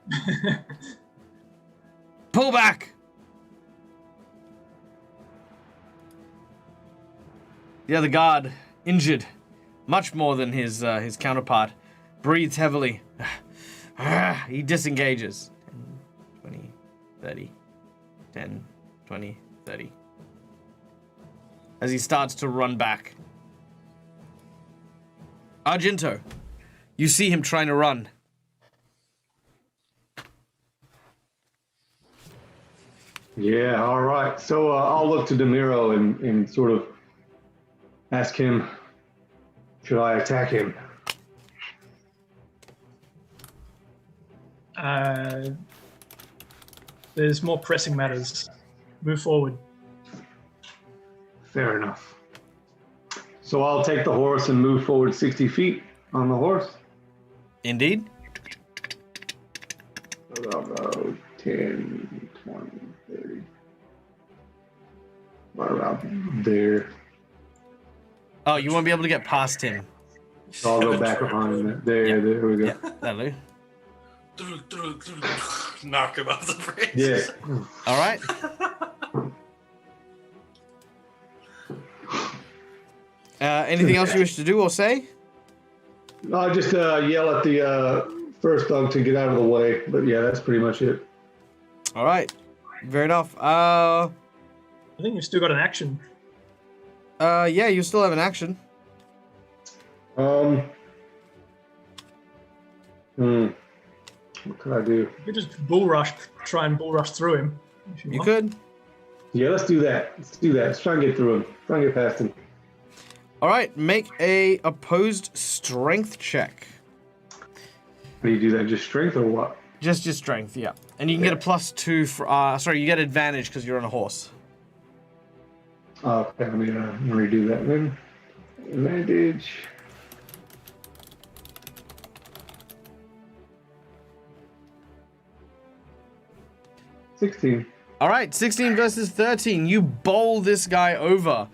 Pull back! The other guard, injured, much more than his counterpart, breathes heavily. He disengages. 10, 20, 30. 10, 20, 30. As he starts to run back. Argento, you see him trying to run. Yeah, all right. So I'll look to Demiro and sort of ask him, should I attack him? There's more pressing matters. Move forward. Fair enough. So I'll take the horse and move forward 60 feet on the horse. Indeed. So I'll go 10, 20, 30. Right around there. Oh, you won't be able to get past him. So I'll go back behind him. There we go. Yeah, that'll do. Knock him off the bridge. Yeah. All right. Anything else you wish to do or say? I'll just yell at the first dog to get out of the way. But yeah, that's pretty much it. All right. Fair enough. I think you've still got an action. Yeah, you still have an action. What could I do? You could just bull rush, try and bull rush through him. If you You want. could. Yeah, let's do that. Let's try and get through him. Try and get past him. All right. Make a opposed strength check. How do you do that? Just strength or what? Just your strength, yeah. And you can get a +2 for. Sorry, you get advantage because you're on a horse. Okay, let me redo that then. Advantage. $16. All right, 16 versus 13. You bowl this guy over.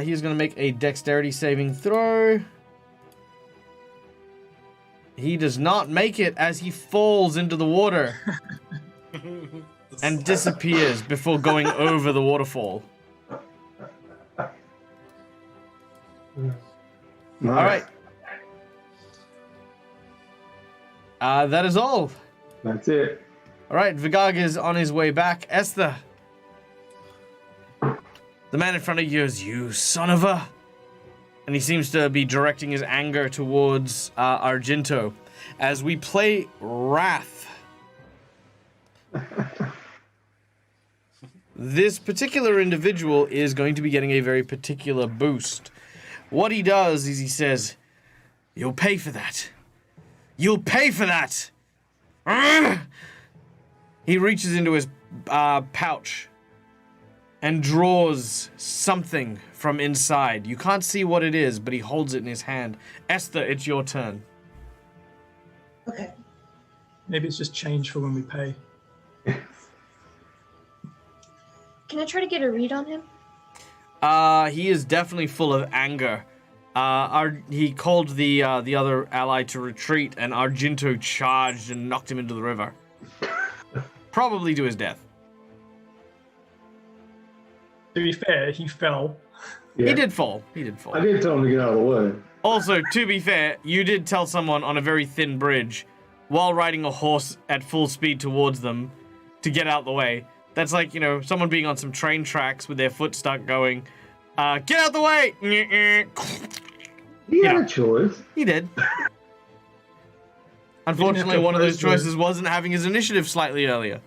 He's going to make a dexterity saving throw. He does not make it as he falls into the water and disappears before going over the waterfall. All right. That is all. That's it. All right, Vigag is on his way back. Esther. The man in front of you is, you son of a... And he seems to be directing his anger towards Argento. As we play Wrath. This particular individual is going to be getting a very particular boost. What he does is he says, you'll pay for that. You'll pay for that. Urgh! He reaches into his pouch and draws something from inside. You can't see what it is, but he holds it in his hand. Esther, it's your turn. Okay. Maybe it's just change for when we pay. Can I try to get a read on him? He is definitely full of anger. He called the other ally to retreat, and Argento charged and knocked him into the river. Probably to his death. To be fair, he fell. Yeah. He did fall. I did tell him to get out of the way. Also, to be fair, you did tell someone on a very thin bridge, while riding a horse at full speed towards them, to get out the way. That's like, someone being on some train tracks with their foot stuck going, get out the way! He had a choice. He did. Unfortunately, one of those choices wasn't having his initiative slightly earlier.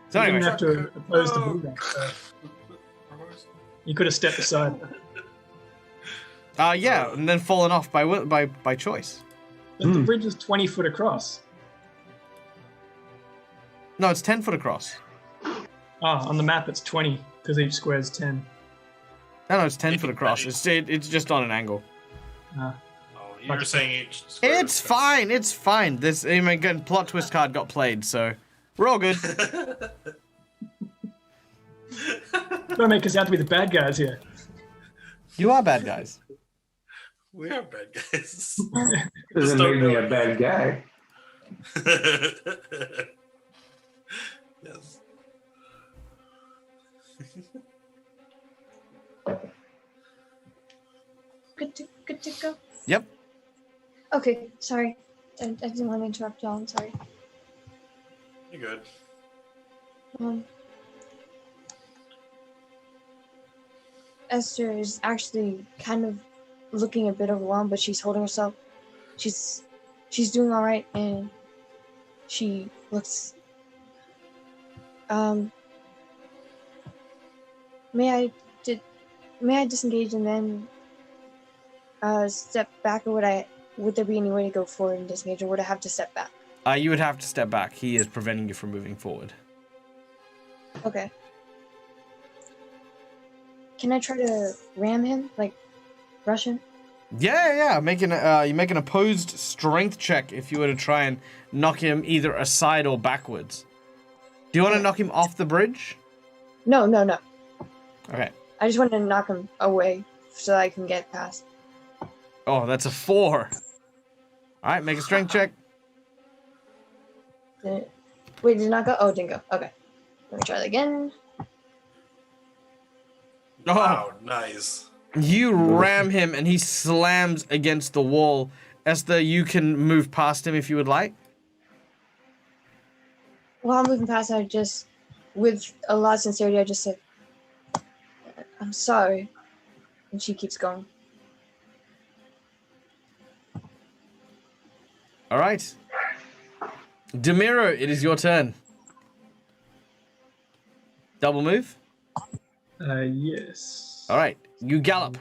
So You anyway. didn't have to oppose the bull rush, so you could have stepped aside. Yeah, and then fallen off by choice. But the bridge is 20 foot across. No, it's 10 foot across. On the map it's 20, because each square is 10. No, it's 10 foot across. It's just on an angle. Oh, you were saying each. It's fine. It's fine. This again, plot twist card got played, so we're all good. Don't make us out to be the bad guys here. You are bad guys. We are bad guys. Doesn't make me a bad guy. Yes. Good to go. Yep. Okay, sorry. I didn't want to interrupt y'all. I'm sorry. You're good. Esther is actually kind of looking a bit overwhelmed, but she's holding herself. She's doing all right, and she looks. May I disengage and then step back, or would there be any way to go forward and disengage, or would I have to step back? You would have to step back. He is preventing you from moving forward. Okay. Can I try to ram him, like rush him? Yeah. You make an opposed strength check if you were to try and knock him either aside or backwards. Do you want to knock him off the bridge? No. Okay. I just want to knock him away so I can get past. Oh, that's a 4. All right, make a strength check. Wait, did it not go? Oh, it didn't go. Okay. Let me try that again. Oh, Wow, nice. you ram him and he slams against the wall. Esther, you can move past him if you would like. While I'm moving past, I just, with a lot of sincerity, I just said, I'm sorry. And she keeps going. All right. Demiro, it is your turn. Double move. Yes. All right. You gallop.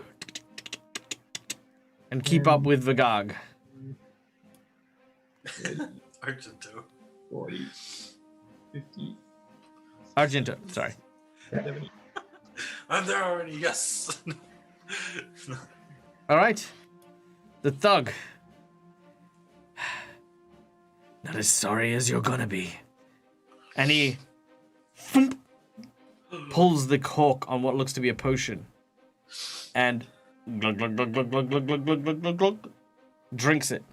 And keep up with Vagag. 30, Argento. 40, 50, Argento, sorry. 70. I'm there already, yes. All right. The thug. Not as sorry as you're gonna be. And he thump, pulls the cork on what looks to be a potion. And glug, glug, glug, glug, glug, glug, glug, glug, glug, glug, glug, drinks it.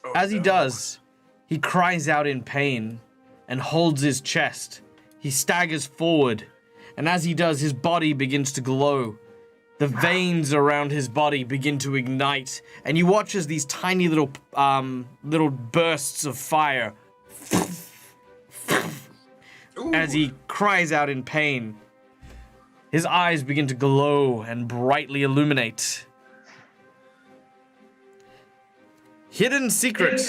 Oh, As he no. does, he cries out in pain and holds his chest. He staggers forward, and as he does, his body begins to glow. The veins around his body begin to ignite, and you watch as these tiny little bursts of fire as he cries out in pain. His eyes begin to glow and brightly illuminate. Hidden Secret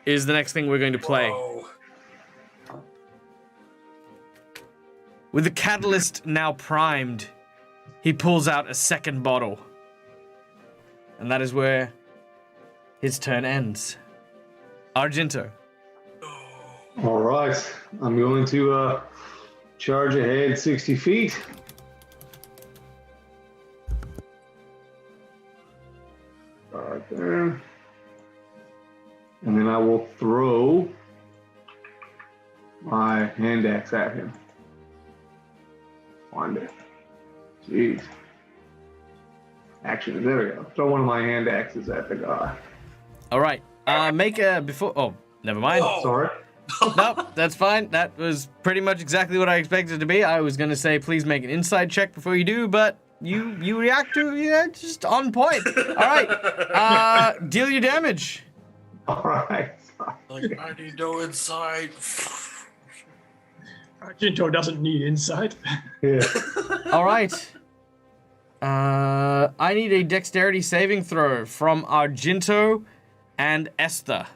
is the next thing we're going to play. Whoa. With the catalyst now primed, he pulls out a second bottle. And that is where his turn ends. Argento. All right. I'm going to charge ahead 60 feet. Right there. And then I will throw my hand axe at him. Find it. Jeez. Action. There we go. Throw one of my hand axes at the guy. All right. Make a before. Oh, never mind. Whoa. Sorry. Nope, that's fine. That was pretty much exactly what I expected it to be. I was gonna say please make an inside check before you do, but you react to just on point. All right. Deal your damage. All right. Like, I need no insight. Argento doesn't need insight. Yeah. All right. I need a dexterity saving throw from Argento and Esther.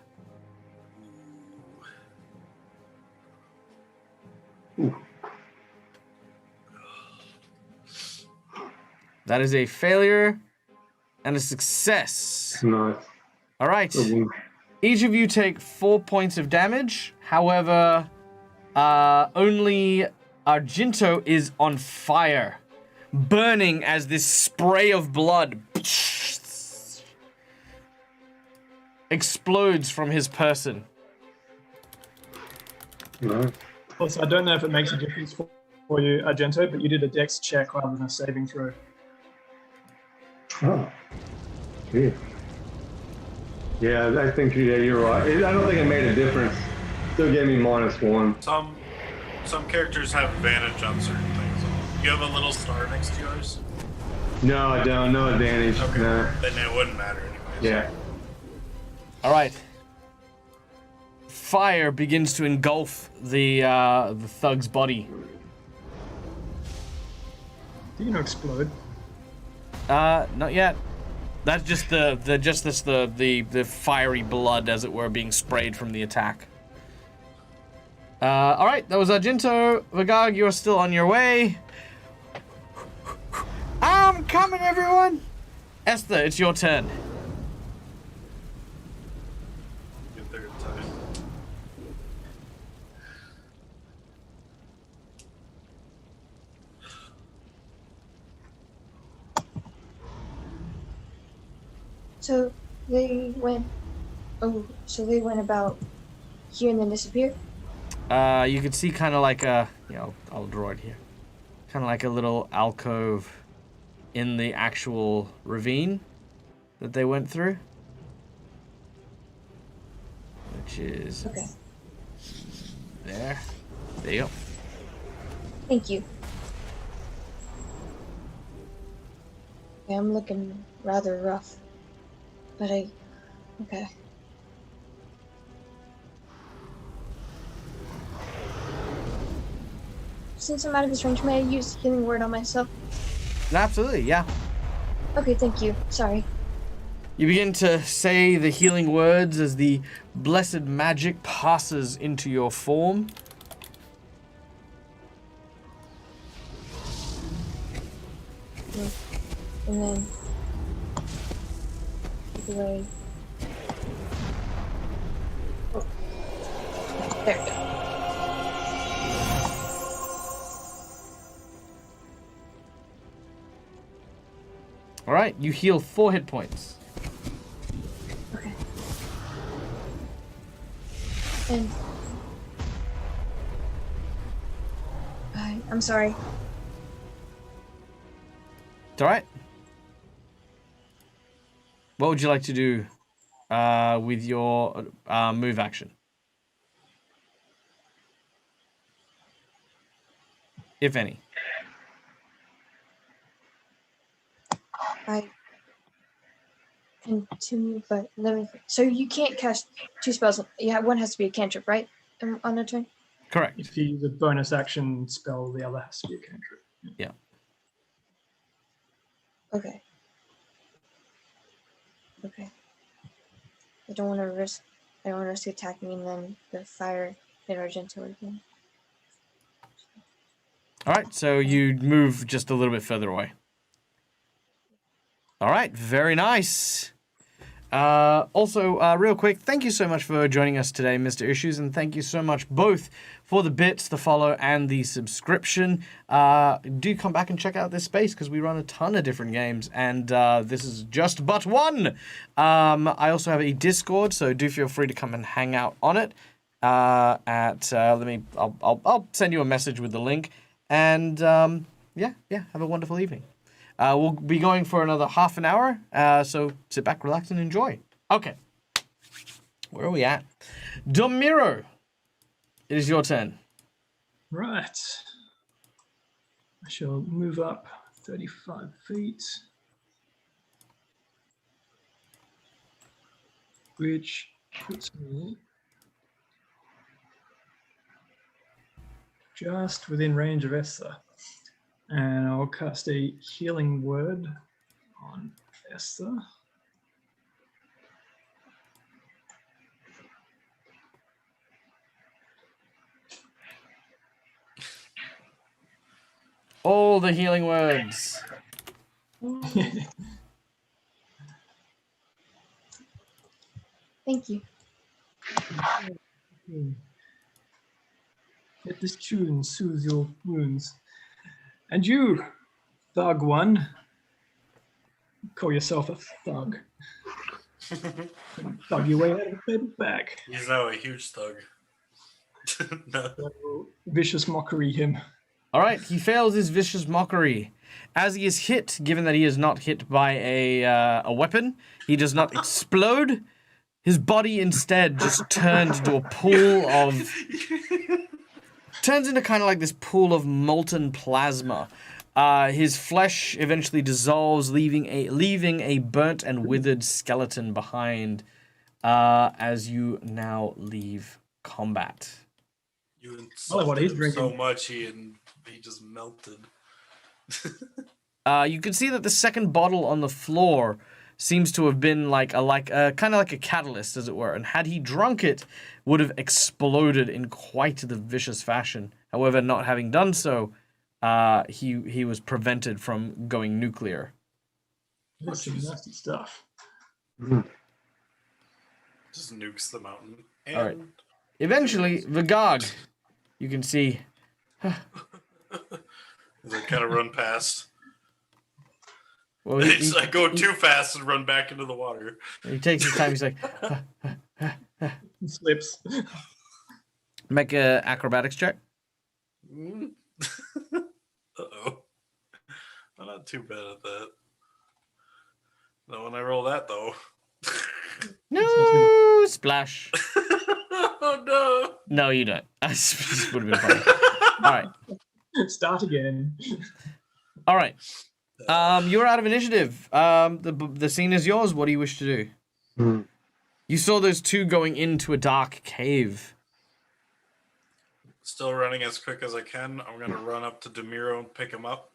Ooh. That is a failure and a success. Nice. All right. Ooh. Each of you take 4 points of damage. However, only Argento is on fire, burning as this spray of blood explodes from his person. Nice. Also, I don't know if it makes a difference for you, Argento, but you did a dex check rather than a saving throw. Oh. Yeah. Yeah, I think you're right. I don't think it made a difference. Still gave me -1. Some characters have advantage on certain things. You have a little star next to yours? No, I don't. No advantage. Okay. No. Then it wouldn't matter anyways. Yeah. All right. Fire begins to engulf the thug's body. Do you know explode? Not yet. That's just the fiery blood, as it were, being sprayed from the attack. All right, that was Argento. Vagag, you are still on your way. I'm coming, everyone. Esther, it's your turn. Get there in time. So they went. Oh, so they went about here and then disappeared. You could see kind of like a, I'll draw it here. Kind of like a little alcove in the actual ravine that they went through. Which is Okay. there. There you go. Thank you. Yeah, I'm looking rather rough, but okay. Since I'm out of this range, may I use healing word on myself? Absolutely, yeah. Okay, thank you. Sorry. You begin to say the healing words as the blessed magic passes into your form. And then take away. Oh. There we go. All right, you heal 4 hit points. Okay. And I'm sorry. It's all right. What would you like to do with your move action? If any. I continue, but let me. So you can't cast 2 spells. Yeah, one has to be a cantrip, right? On a turn. Correct. If you use a bonus action spell, the other has to be a cantrip. Yeah. Okay. Okay. I don't want to risk. I don't want to risk attacking and then the fire hit Argento again. All right, so you move just a little bit further away. All right, very nice. Also, real quick, thank you so much for joining us today, Mr. Issues, and thank you so much both for the bits, the follow, and the subscription. Do come back and check out this space because we run a ton of different games, and this is just but one. I also have a Discord, so do feel free to come and hang out on it. I'll send you a message with the link, and yeah, have a wonderful evening. We'll be going for another half an hour, so sit back, relax, and enjoy. Okay. Where are we at? Domiro, it is your turn. Right. I shall move up 35 feet. Which puts me just within range of Esther. And I'll cast a healing word on Esther. All the healing words. Thank you. Let this tune soothe your wounds. And you, thug one, call yourself a thug. Thug your way out of the paper bag. He's now a huge thug. No. Vicious mockery him. All right, he fails his vicious mockery. As he is hit, given that he is not hit by a weapon, he does not explode, His body instead just turns into a pool of... turns into kind of like this pool of molten plasma. His flesh eventually dissolves, leaving a burnt and withered skeleton behind as you now leave combat. You I like what insulted he's him drinking. so much he just melted. You can see that the second bottle on the floor seems to have been kind of like a catalyst, as it were, and had he drunk it, would have exploded in quite the vicious fashion. However, not having done so, he was prevented from going nuclear. That's some nasty stuff. Just nukes the mountain. All right. Eventually, Vigog, you can see. They kind of run past. Well, It's like go too fast and run back into the water. he takes his time. He's like, He slips. make a acrobatics check. Uh-oh. I'm not too bad at that. Not when I roll that, though. No, splash. Oh, no. No, you don't. This would have been funny. All right. Start again. All right. You're out of initiative. The scene is yours. What do you wish to do? You saw those two going into a dark cave. Still running as quick as I can. I'm going to run up to Demiro and pick him up.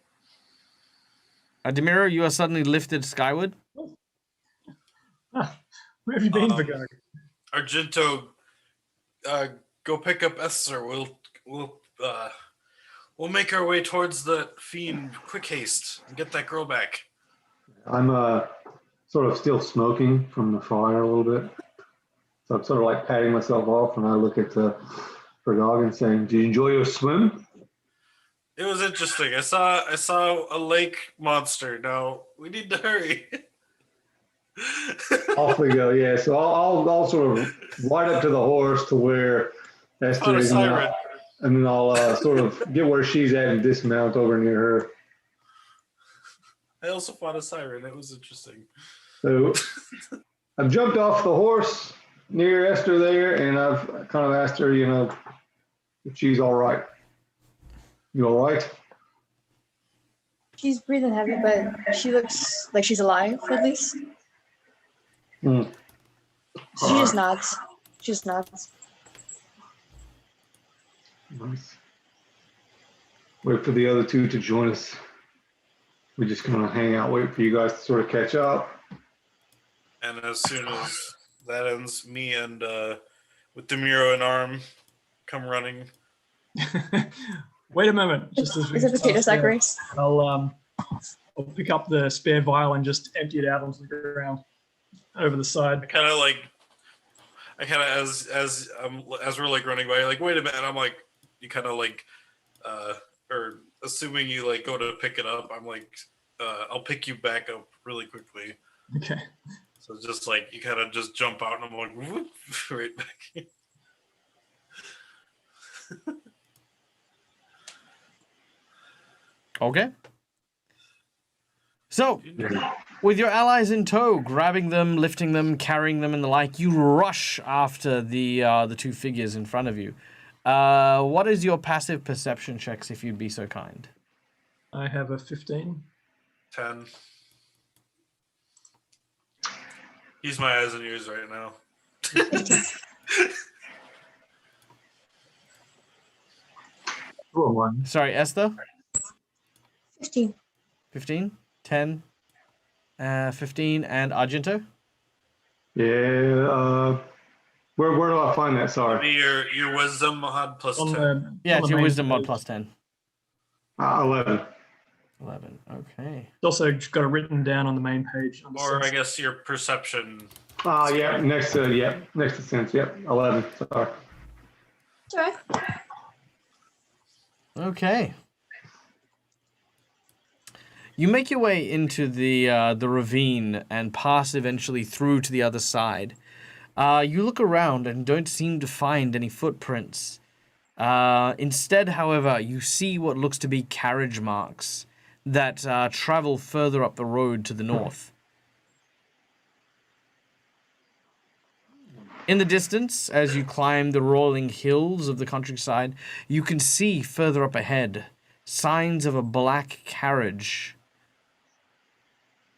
Demiro, you are suddenly lifted skyward. Where have you been, Vigog? Argento, go pick up Esther. We'll make our way towards the fiend. Quick haste and get that girl back. I'm sort of still smoking from the fire a little bit. So I'm sort of like patting myself off, and I look at Verdog and saying, "Do you enjoy your swim?" It was interesting. I saw a lake monster. Now we need to hurry. Off we go. Yeah. So I'll sort of ride up to the horse to where Esther Found a is, siren. and then I'll sort of get where she's at and dismount over near her. I also found a siren. It was interesting. So I've jumped off the horse near Esther there, and I've kind of asked her, if she's all right. You all right? She's breathing heavy, but she looks like she's alive, at least. Hmm. She just nods. She just nods. Nice. Wait for the other two to join us. We just kind of hang out, wait for you guys to sort of catch up. And as soon as that ends, me and with Demiro in arm come running. Wait a moment. Just as we Is it potato pass sack there, race? I'll pick up the spare vial and just empty it out onto the ground over the side. I kind of as we're like running by, like, wait a minute. And I'm like, you kind of like, or assuming you like go to pick it up, I'm like, I'll pick you back up really quickly. Okay. So just like you kind of just jump out, and I'm like, whoop, right back in. Okay. So, with your allies in tow, grabbing them, lifting them, carrying them, and the like, you rush after the two figures in front of you. What is your passive perception checks, if you'd be so kind? I have a 15. 10. Use my eyes and ears right now. Cool one. Sorry, Esther? 15. 15, 10, 15, and Argento? Yeah. Where do I find that? Sorry. Maybe your wisdom mod plus On 10. the, Yeah, on it's the your main wisdom mod page. plus 10. 11. 11, okay. It's also got it written down on the main page. On the Or I sense. guess your perception. Yeah. Next to sense. Yep. 11. Sorry. It's alright. Okay. You make your way into the ravine and pass eventually through to the other side. You look around and don't seem to find any footprints. Instead, however, you see what looks to be carriage marks that travel further up the road to the north. In the distance, as you climb the rolling hills of the countryside, you can see further up ahead signs of a black carriage.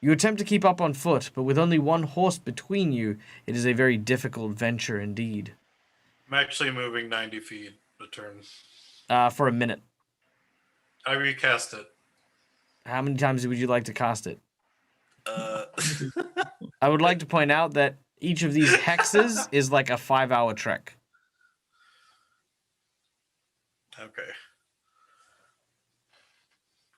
You attempt to keep up on foot, but with only one horse between you, it is a very difficult venture indeed. I'm actually moving 90 feet a turn. For a minute. I recast it. How many times would you like to cast it? Uh, I would like to point out that each of these hexes is like a 5-hour trek. okay.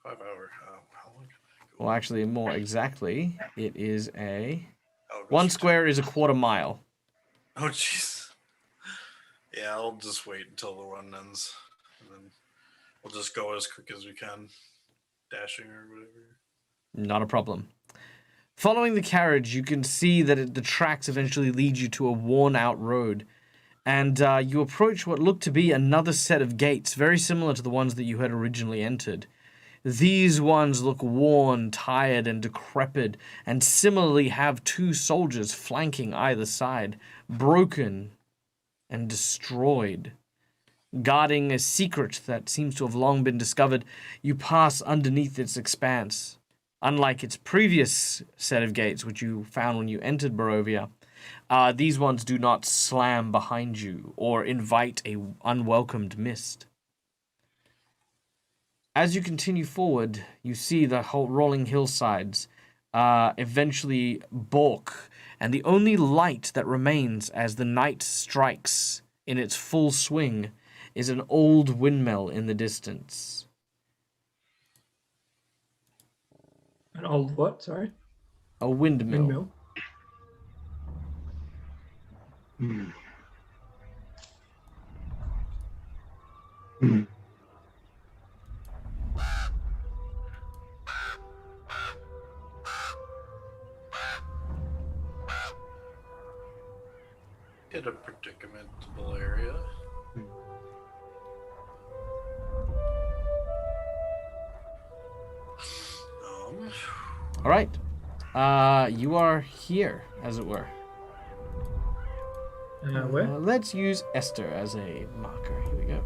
5 hour. How long can I go? Well, actually, more exactly, it is a... I'll go 1 straight. square is a quarter mile. Oh, jeez. Yeah, I'll just wait until the run ends. And then we'll just go as quick as we can. Dashing or whatever. Not a problem. Following the carriage, you can see that the tracks eventually lead you to a worn-out road. And you approach what look to be another set of gates, very similar to the ones that you had originally entered. These ones look worn, tired, and decrepit, and similarly have 2 soldiers flanking either side, broken and destroyed. Guarding a secret that seems to have long been discovered, you pass underneath its expanse. Unlike its previous set of gates, which you found when you entered Barovia, these ones do not slam behind you or invite a unwelcomed mist. As you continue forward, you see the whole rolling hillsides eventually balk, and the only light that remains as the night strikes in its full swing is an old windmill in the distance. An old what? Sorry. A windmill. Windmill. Hmm. Hmm. Hit a predicamentable area. All right. You are here, as it were. Where? Let's use Esther as a marker. Here we go.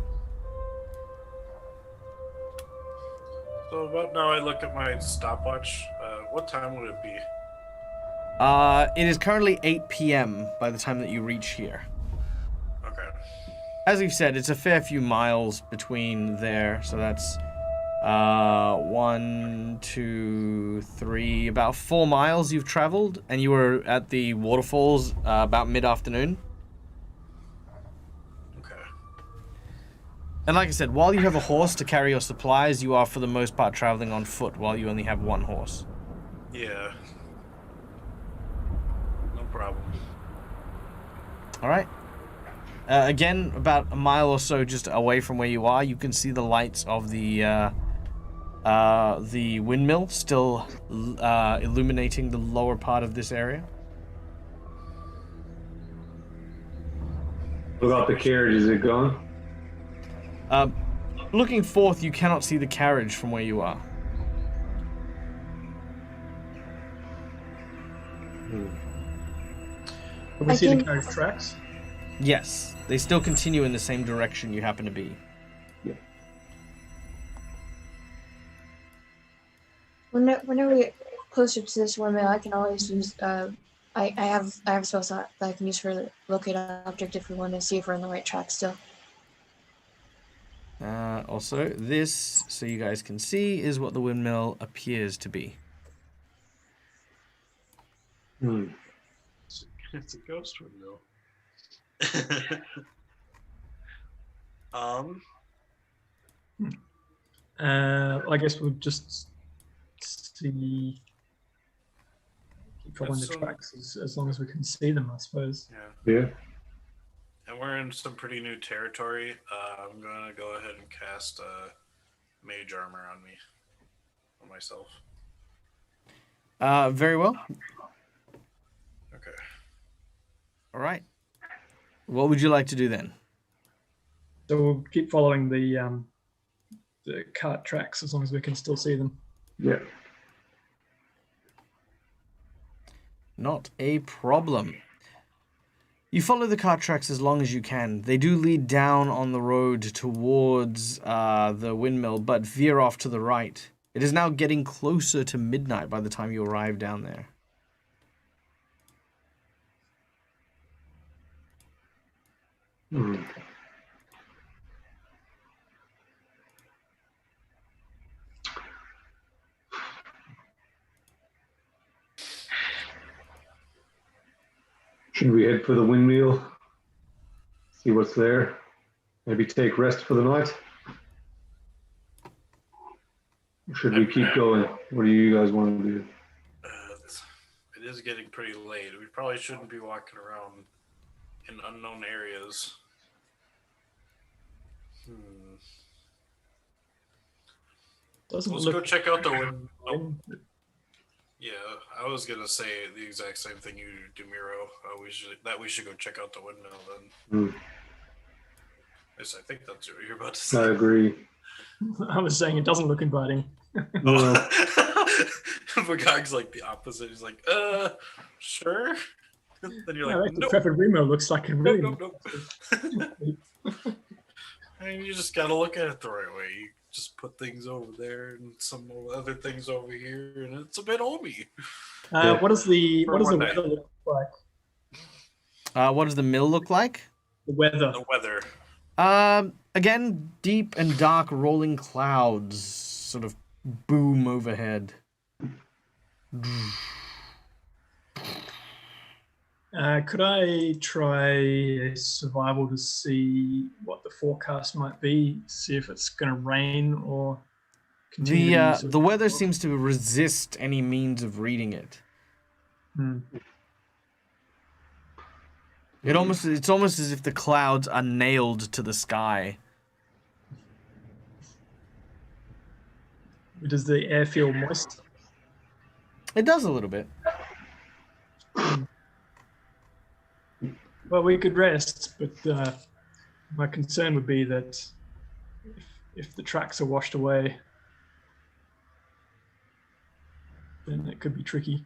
So about now I look at my stopwatch. What time would it be? It is currently 8 p.m. by the time that you reach here. Okay. As we've said, it's a fair few miles between there, so that's 1, 2, 3, about 4 miles you've traveled, and you were at the waterfalls about mid-afternoon. Okay. And like I said, while you have a horse to carry your supplies, you are for the most part traveling on foot while you only have 1 horse. Yeah. No problem. All right. Again, about a mile or so just away from where you are, you can see the lights of the windmill still illuminating the lower part of this area. What about the carriage? Is it gone? Looking forth, you cannot see the carriage from where you are. Can we I see the can- carriage tracks? Yes, they still continue in the same direction you happen to be. Whenever we get closer to this windmill, I can always use. I have spells that I can use for locate an object if we want to see if we're on the right track still. Also, this, so you guys can see, is what the windmill appears to be. Hmm. It's a ghost window. I guess we'll just see. Keep following the So- tracks as long as we can see them, I suppose. Yeah. Yeah. And we're in some pretty new territory. I'm gonna go ahead and cast mage armor on me, on myself. Very well. Okay. All right. What would you like to do then? So we'll keep following the cart tracks as long as we can still see them. Yeah. Not a problem. You follow the cart tracks as long as you can. They do lead down on the road towards the windmill, but veer off to the right. It is now getting closer to midnight by the time you arrive down there. Hmm. Should we head for the windmill? See what's there? Maybe take rest for the night? Or should we keep going? What do you guys want to do? It is getting pretty late. We probably shouldn't be walking around in unknown areas. Doesn't Let's look go check out the window. Oh. Yeah, I was gonna say the exact same thing you do, Miro. We should go check out the windmill then. Yes, I think that's what you're about to say. I agree. I was saying it doesn't look inviting. Magog's like the opposite. He's like, sure. Then you're Yeah, like, the nope, Trepid Remo looks like a really nope. I mean, you just gotta look at it the right way. You just put things over there and some other things over here, and it's a bit homey. What does the one weather look like? What does the mill look like? The weather. The weather. Again, deep and dark rolling clouds sort of boom overhead. Could I try a survival to see what the forecast might be? See if it's going to rain or continue. The weather seems to resist any means of reading it. It's almost as if the clouds are nailed to the sky. Does the air feel moist? It does a little bit. Well, we could rest, but my concern would be that if the tracks are washed away, then it could be tricky.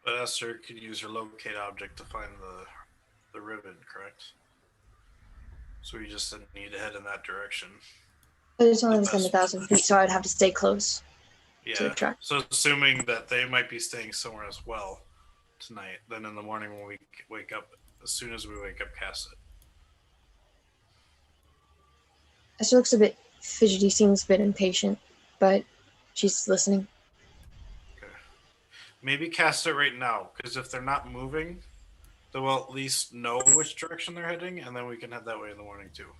But Esther could use her locate object to find the ribbon, correct? So we just need to head in that direction. But it's only within 1,000 feet, so I'd have to stay close to the Yeah. track. So assuming that they might be staying somewhere as well tonight, then in the morning when we wake up, as soon as we wake up, cast it. Esther looks a bit fidgety, seems a bit impatient, but she's listening. Okay. Maybe cast it right now, because if they're not moving, then we'll at least know which direction they're heading, and then we can head that way in the morning too.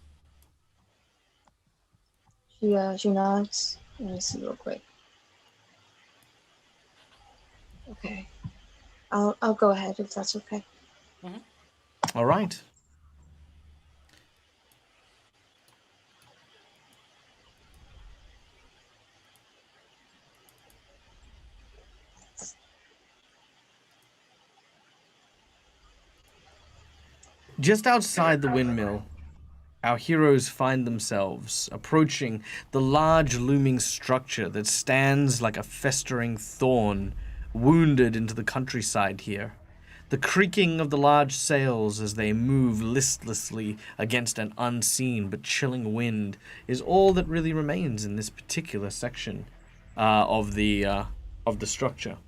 She nods. Let me see real quick. Okay. I'll go ahead if that's okay. All right. Just outside the windmill, our heroes find themselves approaching the large looming structure that stands like a festering thorn, wounded into the countryside here. The creaking of the large sails as they move listlessly against an unseen but chilling wind is all that really remains in this particular section of the structure.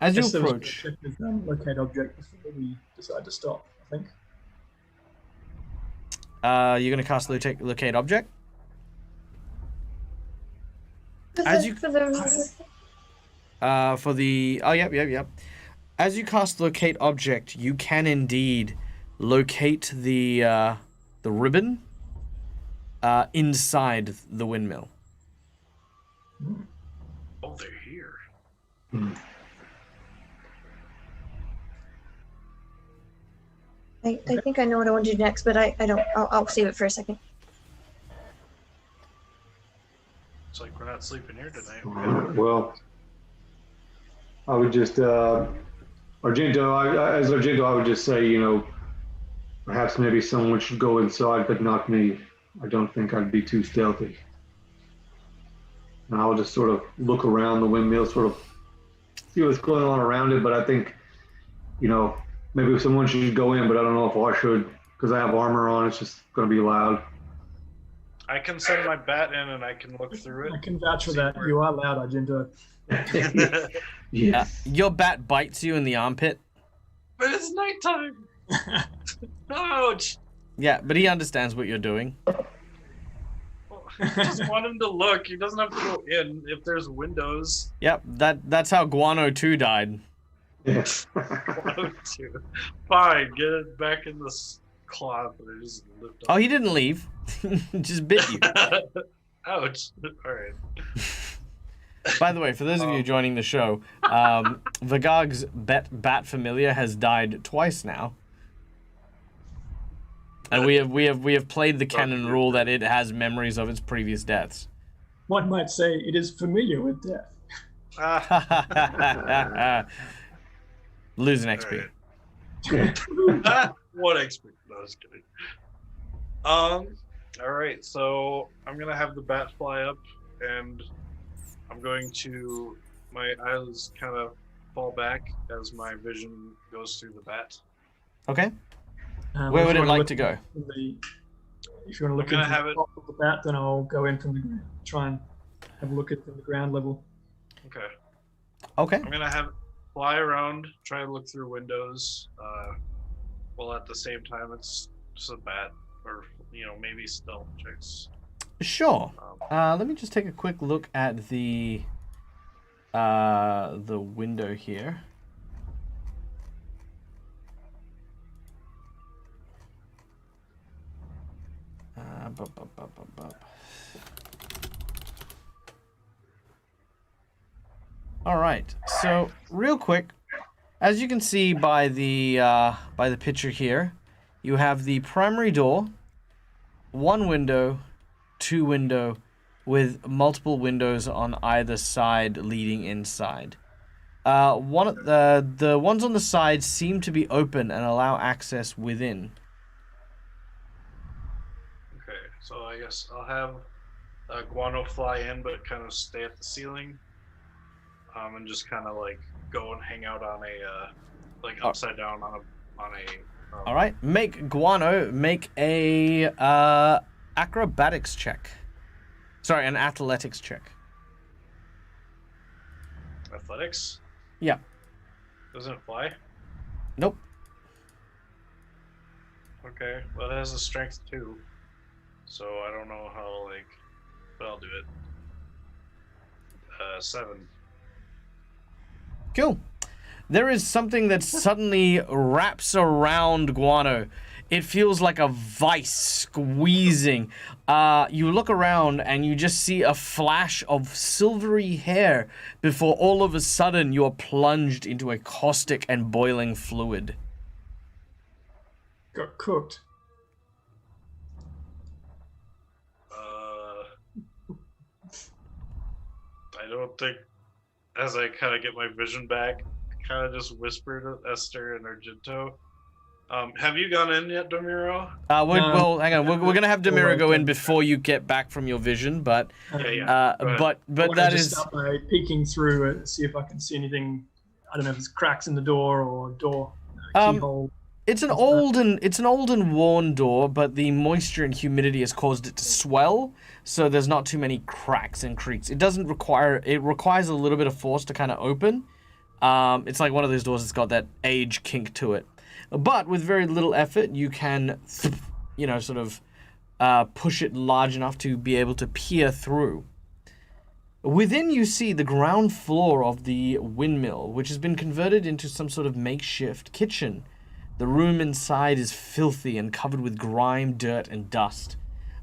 As you approach, Locate object before we decide to stop, I think. you're going to cast locate object. As you yep. As you cast locate object, you can indeed locate the ribbon inside the windmill. Oh, they're here. I think I know what I want to do next, but I don't. I'll save it for a second. It's like we're not sleeping here tonight. Well, I would just, Argento, as Argento, I would just say, perhaps maybe someone should go inside, but not me. I don't think I'd be too stealthy. And I'll just sort of look around the windmill, sort of see what's going on around it. But I think, maybe someone should go in, but I don't know if I should because I have armor on. It's just going to be loud. I can send my bat in and I can look through I it. can vouch for that. You are loud, Argento. Yes. Your bat bites you in the armpit. But it's nighttime. Ouch. Yeah, but he understands what you're doing. I just want him to look. He doesn't have to go in if there's windows. Yep, that's how Guano 2 died. Yes. Fine, get it back in this cloth that I just lifted Oh, he didn't leave. Just bit you. Ouch. Alright. By the way, for those of you joining the show, Vagog's bat familiar has died twice now. And we have played the canon rule that it has memories of its previous deaths. One might say it is familiar with death. Lose an XP. What XP? No, I was kidding. Alright, so I'm gonna have the bat fly up and I'm going to my eyes kind of fall back as my vision goes through the bat. Okay. If Where would you it wanna like look to go? If you want to look gonna into have the it- top of the bat, then I'll go in from the ground. Try and have a look at from the ground level. Okay. Okay. I'm gonna have it fly around, try to look through windows, while at the same time it's just a bat, or maybe stealth checks. Sure. Let me just take a quick look at the window here. All right. So real quick, as you can see by the picture here, you have the primary door, one window, two window, with multiple windows on either side leading inside. The ones on the side seem to be open and allow access within. Okay, so I guess I'll have Guano fly in, but kind of stay at the ceiling, and just kind of like go and hang out on a upside down on a. All right, make Guano make a acrobatics check. Sorry, an athletics check. Athletics? Yeah. Doesn't it fly? Nope. Okay, well it has a strength 2, so I don't know how but I'll do it. 7. Cool. There is something that suddenly wraps around Guano. It feels like a vice squeezing. You look around and you just see a flash of silvery hair before all of a sudden you're plunged into a caustic and boiling fluid. Got cooked. I don't think, as I kind of get my vision back, kind of just whisper to Esther and Argento. Have you gone in yet, Domiro? Well, hang on. We're gonna have Demira go in before you get back from your vision, but Yeah. Go ahead. but that is Start by peeking through see if I can see anything. I don't know if it's cracks in the door or door keyhole. it's an old and worn door, but the moisture and humidity has caused it to swell, so there's not too many cracks and creaks. It requires a little bit of force to kind of open. It's like one of those doors that's got that age kink to it. But with very little effort, you can, sort of push it large enough to be able to peer through. Within, you see the ground floor of the windmill, which has been converted into some sort of makeshift kitchen. The room inside is filthy and covered with grime, dirt, and dust.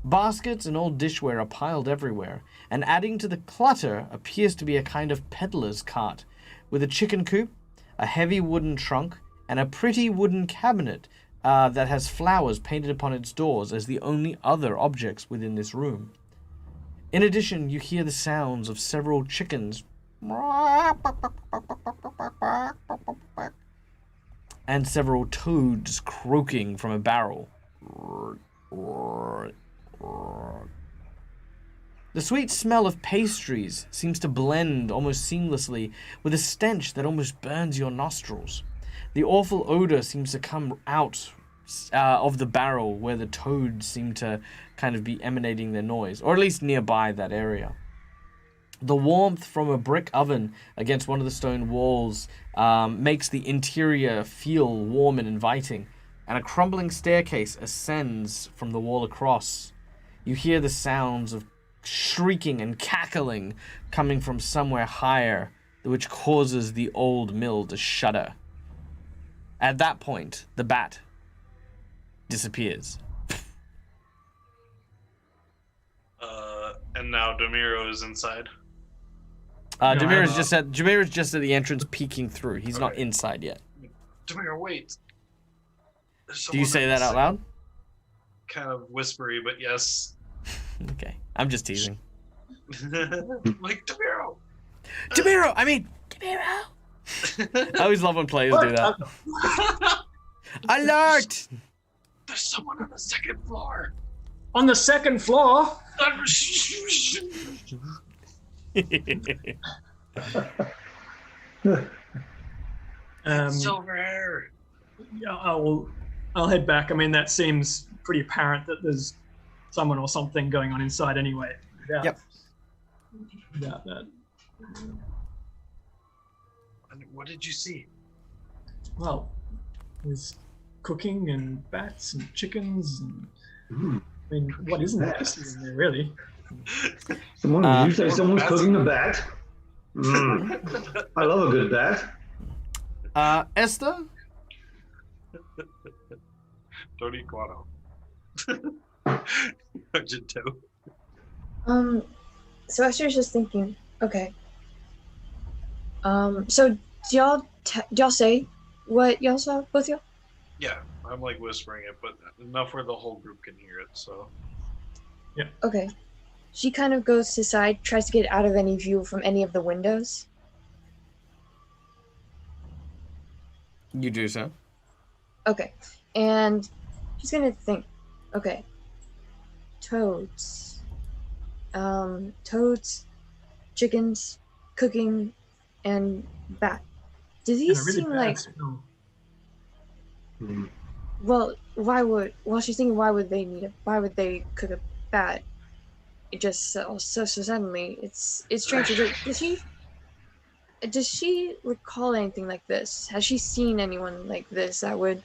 Baskets and old dishware are piled everywhere, and adding to the clutter appears to be a kind of peddler's cart, with a chicken coop, a heavy wooden trunk, and a pretty wooden cabinet that has flowers painted upon its doors as the only other objects within this room. In addition, you hear the sounds of several chickens and several toads croaking from a barrel. The sweet smell of pastries seems to blend almost seamlessly with a stench that almost burns your nostrils. the awful odor seems to come out of the barrel where the toads seem to kind of be emanating their noise, or at least nearby that area. The warmth from a brick oven against one of the stone walls makes the interior feel warm and inviting, and a crumbling staircase ascends from the wall across. You hear the sounds of shrieking and cackling coming from somewhere higher, which causes the old mill to shudder. At that point, the bat disappears. And now Demiro is inside. Jameer's just at the entrance peeking through. He's not inside yet. Demiro, wait. Do you say that out loud? Kind of whispery, but yes. Okay. I'm just teasing. Like, Demiro! Demiro! I always love when players do that. Alert! There's someone on the second floor. On the second floor? Silver hair. Yeah, I'll head back. I mean, that seems pretty apparent that there's someone or something going on inside anyway. Yep. Without that. What did you see? Well, there's cooking and bats and chickens and I mean, what isn't there really? Did you say someone's cooking a bat? I love a good bat. Esther? Don't eat guano. Argento. So Esther's just thinking, okay. So do y'all say what y'all saw, both y'all? Yeah, I'm like whispering it, but enough where the whole group can hear it, so. Yeah. Okay. She kind of goes to the side, tries to get out of any view from any of the windows. You do so. Okay. And she's gonna think, okay. Toads, chickens, cooking, and bat. Do these really seem bad like? smell. Well, she's thinking, why would they cook a bat? It just so suddenly. It's strange. Does she recall anything like this? Has she seen anyone like this that would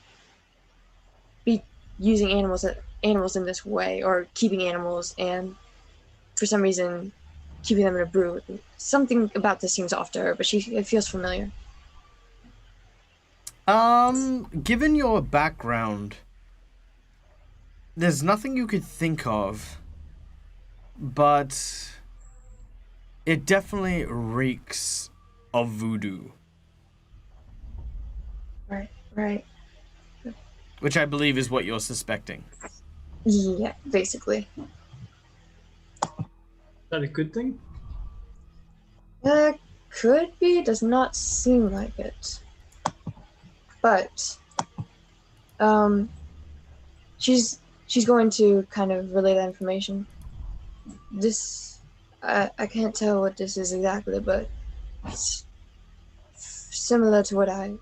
be using animals in this way, or keeping animals and for some reason keeping them in a brew? Something about this seems off to her, but it feels familiar. Given your background, there's nothing you could think of, but it definitely reeks of voodoo. Right. Which I believe is what you're suspecting. Yeah, basically. Is that a good thing? Could be. Does not seem like it. But, she's going to kind of relay that information. This, I can't tell what this is exactly, but it's similar to what I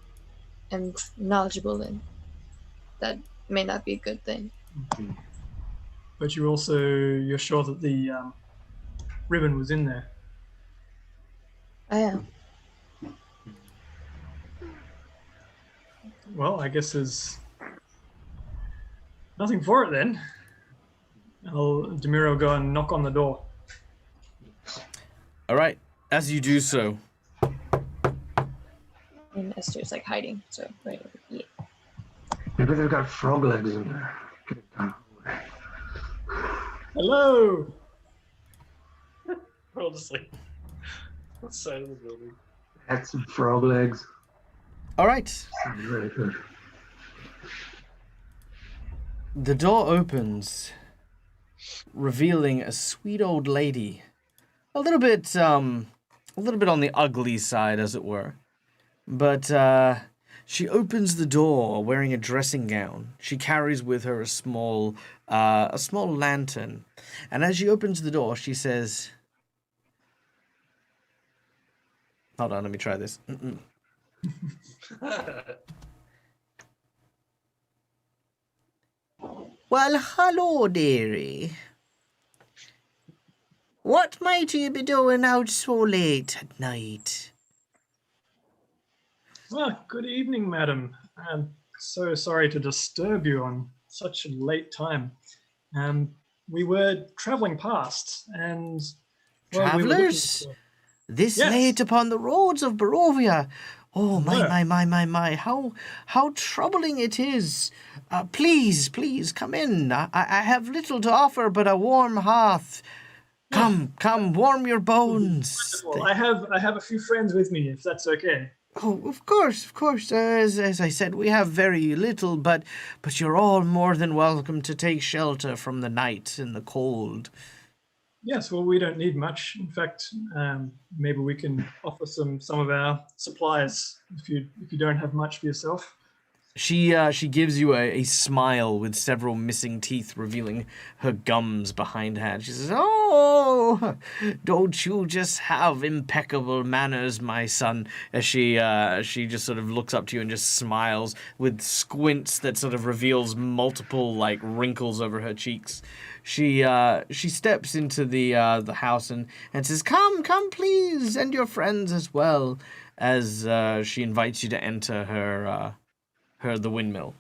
am knowledgeable in. That may not be a good thing. But you're sure that the ribbon was in there? I am. Well, I guess there's nothing for it then. Demiro go and knock on the door. All right. As you do so. And Esther's like hiding, so right over here. Maybe they've got frog legs in there. Get it down. Hello. We're all just like, what side of the building? Had some frog legs. All right. Sounds really good. The door opens, revealing a sweet old lady, a little bit on the ugly side, as it were. But she opens the door wearing a dressing gown. She carries with her a small lantern, and as she opens the door, she says, "Hold on, let me try this." Well, hello, dearie. What might you be doing out so late at night? Ah, good evening, madam. I'm so sorry to disturb you on such a late time. We were traveling past, and well, we were looking Travelers? for... This Yes. late upon the roads of Barovia. Oh, No. my, how troubling it is. Please, come in. I have little to offer but a warm hearth. Come, warm your bones. Well, I have a few friends with me, if that's okay. Oh, of course. As I said, we have very little, but you're all more than welcome to take shelter from the night and the cold. Yes, well, we don't need much. In fact, maybe we can offer some of our supplies if you don't have much for yourself. She gives you a smile with several missing teeth revealing her gums behind her. And she says, "Oh, don't you just have impeccable manners, my son?" As she just sort of looks up to you and just smiles with squints that sort of reveals multiple like wrinkles over her cheeks. She steps into the house and says, "Come, please, and your friends as well," as she invites you to enter her the windmill.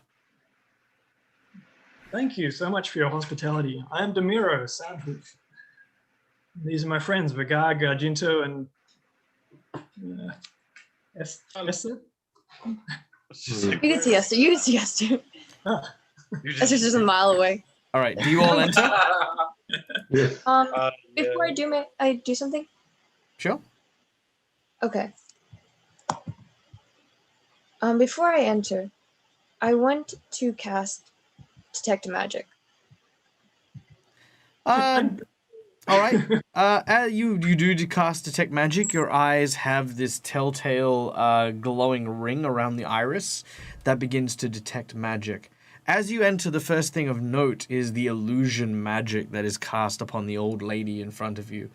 Thank you so much for your hospitality. I am Demiro, Soundproof. These are my friends, Vigag, Ginto, and Esther. You can see Esther. Ah, Esther's just a mile away. All right, do you all enter? Yes. Before I do, may I do something? Sure. Okay. Before I enter, I want to cast Detect Magic. All right. You do cast Detect Magic. Your eyes have this telltale glowing ring around the iris that begins to detect magic. As you enter, the first thing of note is the illusion magic that is cast upon the old lady in front of you.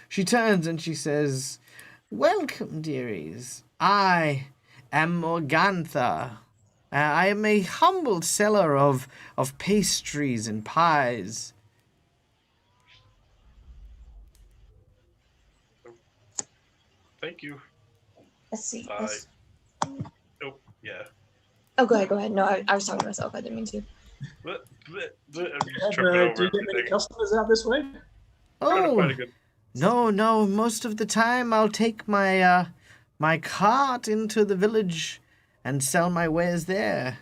She turns and she says, "Welcome, dearies. I am Morgantha. I am a humble seller of pastries and pies." Thank you. Let's see. Oh, yeah. Oh, go ahead. No, I was talking to myself. I didn't mean to. I'm just do tripping over you get many everything. customers out this way? Trying to Oh, find a good. no. Most of the time, I'll take my my cart into the village and sell my wares there.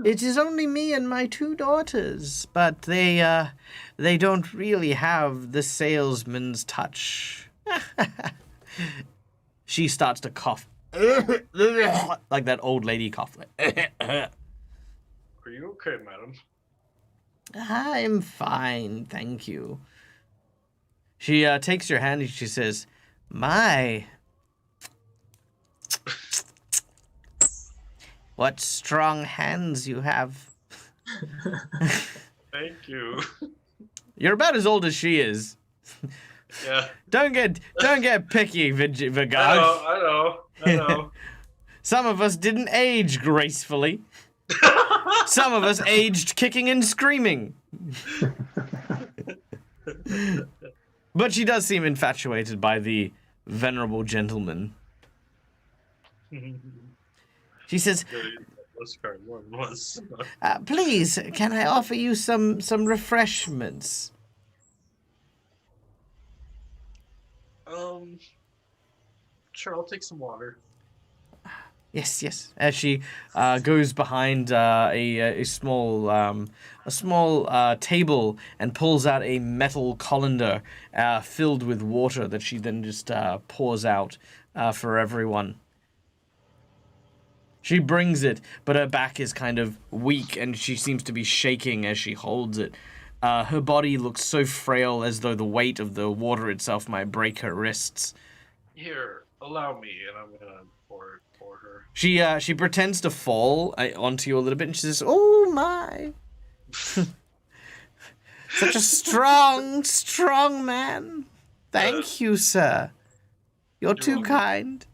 It is only me and my 2 daughters, but they don't really have the salesman's touch. She starts to cough. Like that old lady cough. Are you okay, madam? I'm fine, thank you. She takes your hand and she says, "My, what strong hands you have." Thank you. You're about as old as she is. Yeah. Don't get picky, Vigag. I know. Some of us didn't age gracefully. Some of us aged kicking and screaming. But she does seem infatuated by the venerable gentleman. She says, "Please, can I offer you some refreshments?" Sure, I'll take some water. Yes. As she goes behind a small table and pulls out a metal colander filled with water that she then just pours out for everyone. She brings it, but her back is kind of weak and she seems to be shaking as she holds it. Her body looks so frail as though the weight of the water itself might break her wrists. Here, allow me, and I'm gonna pour it for her. She pretends to fall onto you a little bit, and she says, "Oh my, such a strong man. Thank you, sir. You're too welcome. kind."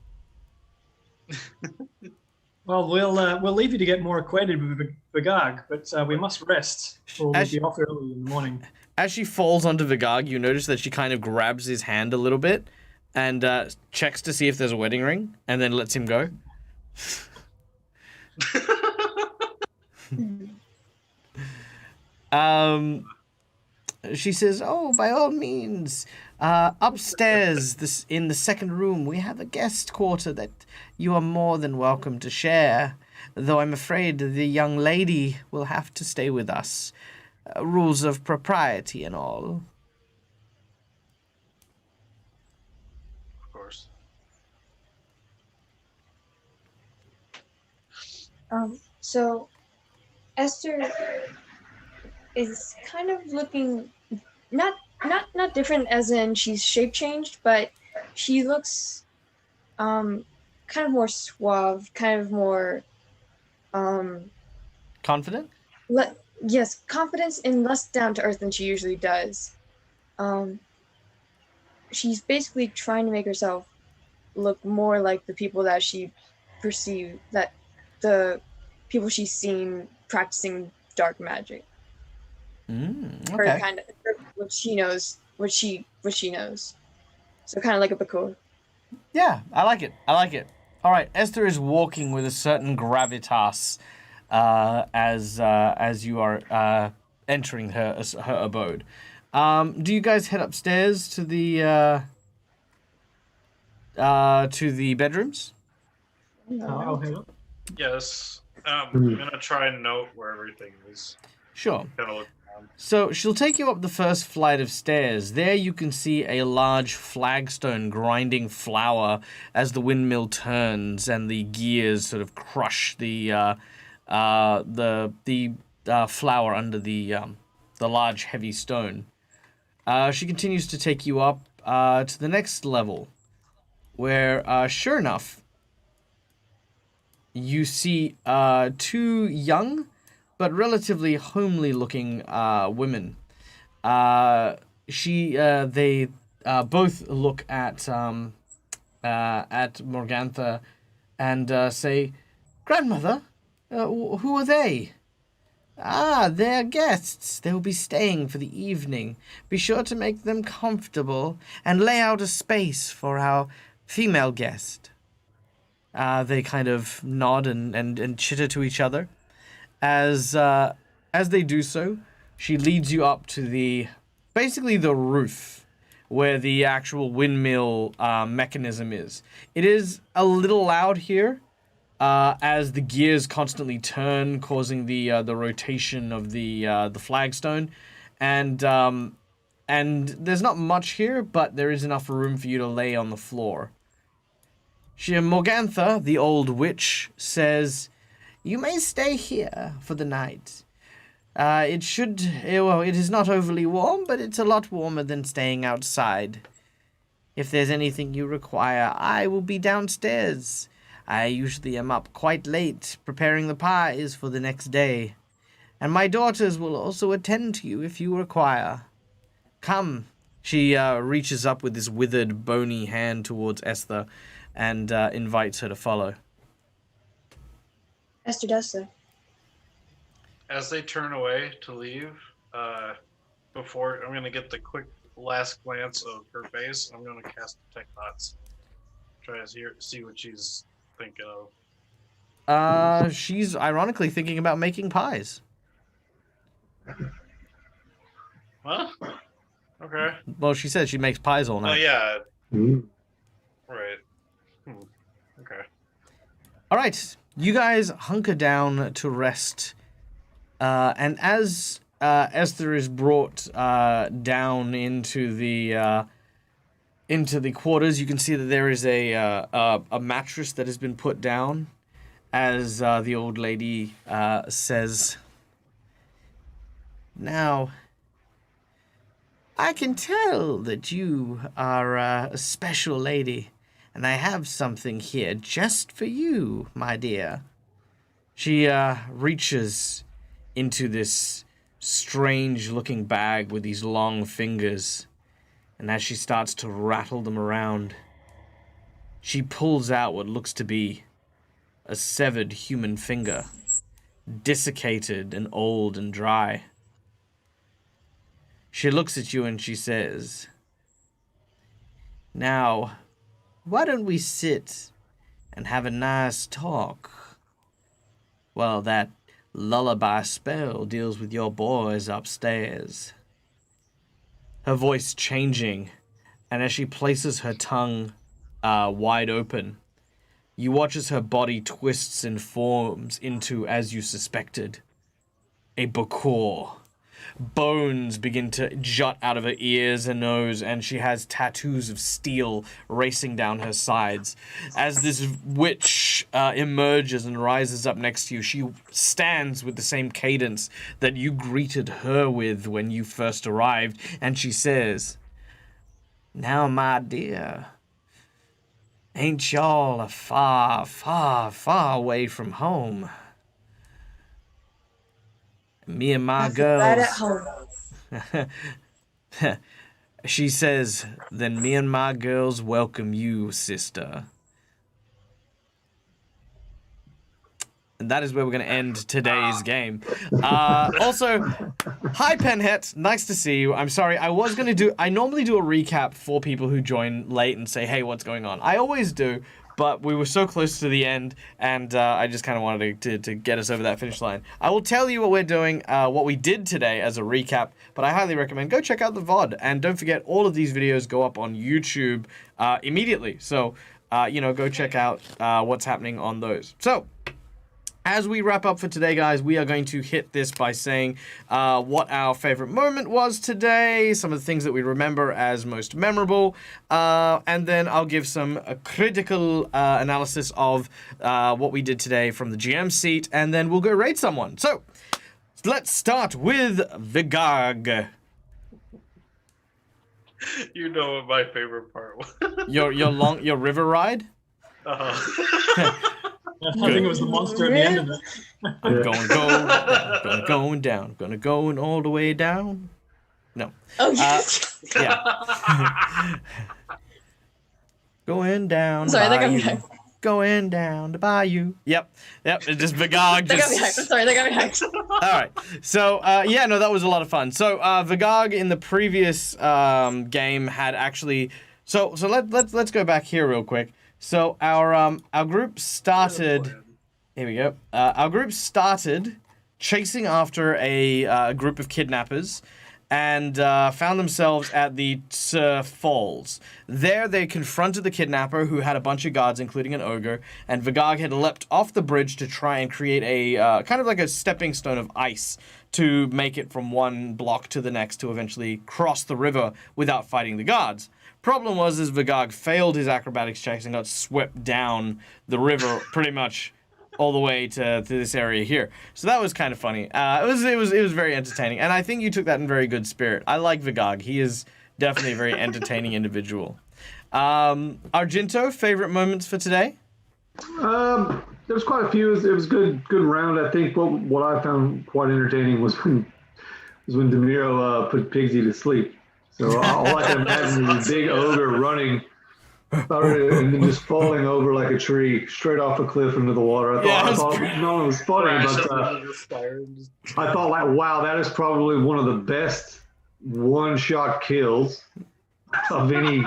Well, we'll leave you to get more acquainted with Vigag, but we must rest, or we'll As- be off early in the morning. As she falls onto Vigag, you notice that she kind of grabs his hand a little bit and checks to see if there's a wedding ring, and then lets him go. She says, "Oh, by all means, upstairs, in the second room, we have a guest quarter that you are more than welcome to share. Though I'm afraid the young lady will have to stay with us. Rules of propriety and all." Of course. So Esther is kind of looking not different as in she's shape changed, but she looks kind of more suave, kind of more Confident? yes, confidence and less down to earth than she usually does. She's basically trying to make herself look more like the people that she perceived, that the people she's seen practicing dark magic. Or Okay. kind of what she knows, what she knows. So kind of like a Bakor. Yeah, I like it. I like it. All right, Esther is walking with a certain gravitas as you are entering her abode. Do you guys head upstairs to the bedrooms? I'll head up. Yes. I'm gonna try and note where everything is. Sure. Kind of look around. So she'll take you up the first flight of stairs. There you can see a large flagstone grinding flour as the windmill turns and the gears sort of crush the flour under the large heavy stone. She continues to take you up to the next level, where sure enough you see two young but relatively homely-looking women. They both look at Morgantha and say, "Grandmother, who are they?" "Ah, they're guests. They will be staying for the evening. Be sure to make them comfortable and lay out a space for our female guest." They kind of nod and chitter to each other. As they do so, she leads you up to basically the roof where the actual windmill mechanism is. It is a little loud here, as the gears constantly turn, causing the rotation of the flagstone, and there's not much here, but there is enough room for you to lay on the floor. Morgantha, the old witch, says, "You may stay here for the night. It is not overly warm, but it's a lot warmer than staying outside. If there's anything you require, I will be downstairs. I usually am up quite late preparing the pies for the next day. And my daughters will also attend to you if you require. Come." She reaches up with this withered, bony hand towards Esther and invites her to follow. Esther does so. As they turn away to leave, before I'm gonna get the quick last glance of her face, I'm gonna cast Detect Thoughts. Try to see what she's thinking of. She's ironically thinking about making pies. Huh? Okay. Well, she said she makes pies all Oh night. yeah. Mm. Right. Okay. All right, you guys hunker down to rest, and as Esther is brought down into the quarters, you can see that there is a mattress that has been put down, as the old lady says, "Now, I can tell that you are a special lady, and I have something here just for you, my dear." She reaches into this strange-looking bag with these long fingers, and as she starts to rattle them around, she pulls out what looks to be a severed human finger, desiccated and old and dry. She looks at you and she says, "Now, why don't we sit and have a nice talk while that lullaby spell deals with your boys upstairs?" Her voice changing, and as she places her tongue wide open, you watch as her body twists and forms into, as you suspected, a Bakor. Bones begin to jut out of her ears and nose, and she has tattoos of steel racing down her sides. As this witch emerges and rises up next to you, she stands with the same cadence that you greeted her with when you first arrived, and she says, "Now, my dear, ain't y'all a far, far, far away from home? Me and my girls..." Right at home. She says, "Then me and my girls welcome you, sister." And that is where we're going to end today's game. Also, hi Penhet, nice to see you. I'm sorry, I normally do a recap for people who join late and say, hey, what's going on? I always do, but we were so close to the end, and I just kind of wanted to get us over that finish line. I will tell you what we're doing, what we did today as a recap, but I highly recommend go check out the VOD, and don't forget, all of these videos go up on YouTube immediately, so, go check out what's happening on those. So, as we wrap up for today, guys, we are going to hit this by saying what our favorite moment was today, some of the things that we remember as most memorable, and then I'll give some critical analysis of what we did today from the GM seat, and then we'll go raid someone. So, let's start with Vigag. You know what my favorite part was. Your river ride? Uh-huh. I think it was the monster at the end of it. I'm going down, gonna going all the way down. No. Oh, yes. Yeah. Going down. Sorry, that got me bayou. hyped. Going down the bayou. Yep. It's just Vigag. That got me hyped. I'm sorry, that got me hyped. All right. So, that was a lot of fun. So, Vigag in the previous game had actually. So let's go back here real quick. So our group started. Here we go. Our group started chasing after a group of kidnappers, and found themselves at the Falls. There, they confronted the kidnapper, who had a bunch of guards, including an ogre, and Vigag had leapt off the bridge to try and create a kind of like a stepping stone of ice to make it from one block to the next to eventually cross the river without fighting the guards. Problem was, is Vigag failed his acrobatics checks and got swept down the river pretty much all the way to this area here. So that was kind of funny. It was very entertaining, and I think you took that in very good spirit. I like Vigag. He is definitely a very entertaining individual. Argento, favorite moments for today? There's quite a few. It was good round. I think what I found quite entertaining was when Demiro put Pigsy to sleep. So all I can imagine is a big ogre running and then just falling over like a tree straight off a cliff into the water. I thought no one was funny, but I thought, like, wow, that is probably one of the best one-shot kills of any.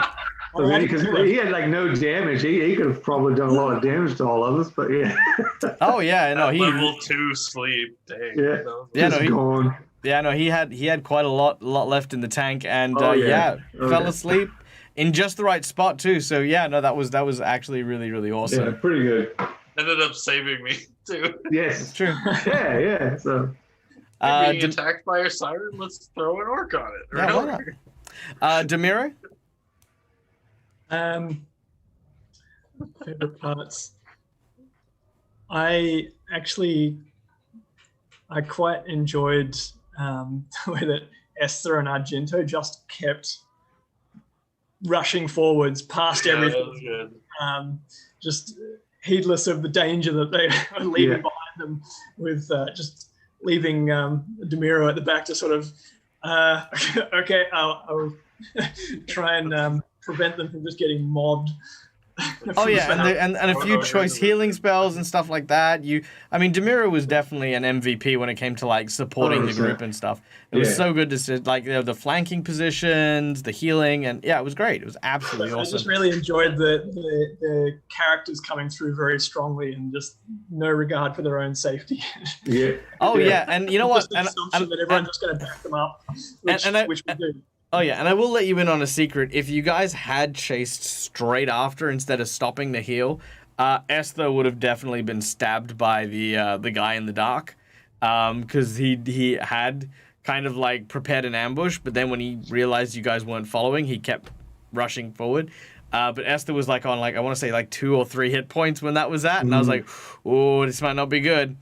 Because he had like no damage. He could have probably done a lot of damage to all of us, but yeah. Oh yeah, no, he level 2 sleep. Dang. Yeah, no, gone. Yeah, no, he had quite a lot left in the tank, and fell asleep in just the right spot too. So yeah, no, that was actually really, really awesome. Yeah, pretty good. Ended up saving me too. Yes, it's true. Yeah. So being attacked by a siren, let's throw an orc on it. Yeah, why not? Demiro? Favorite parts. I quite enjoyed the way that Esther and Argento just kept rushing forwards past everything, just heedless of the danger that they were leaving behind them, with just leaving Demiro at the back to sort of, okay, I'll try and prevent them from just getting mobbed. Oh yeah, and a few choice healing spells and stuff like that. Demira was definitely an MVP when it came to like supporting the 100%. group and stuff. It was so good to see, like, the flanking positions, the healing, and yeah, it was great. It was absolutely I awesome. just really enjoyed the characters coming through very strongly and just no regard for their own safety. Yeah. Oh yeah, and you know what? Just the assumption that everyone's just going to back them up, which we do. Oh yeah, and I will let you in on a secret. If you guys had chased straight after instead of stopping to heal, Esther would have definitely been stabbed by the guy in the dark, because he had kind of like prepared an ambush, but then when he realized you guys weren't following, he kept rushing forward. But Esther was like on like, I want to say like 2 or 3 hit points when that was at, and I was like, oh, this might not be good.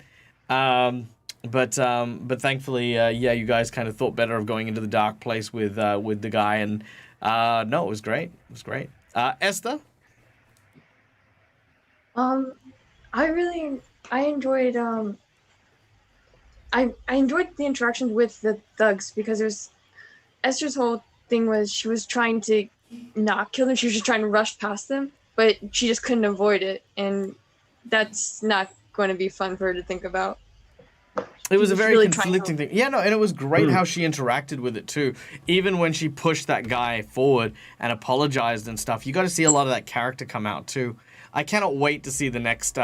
But thankfully, you guys kind of thought better of going into the dark place with the guy, and no, it was great. It was great. Esther? I enjoyed I enjoyed the interactions with the thugs, because Esther's whole thing was she was trying to not kill them, she was just trying to rush past them, but she just couldn't avoid it, and that's not going to be fun for her to think about. It was a very really conflicting thing. Yeah, no, and it was great how she interacted with it too. Even when she pushed that guy forward and apologized and stuff, you got to see a lot of that character come out too. I cannot wait to see the next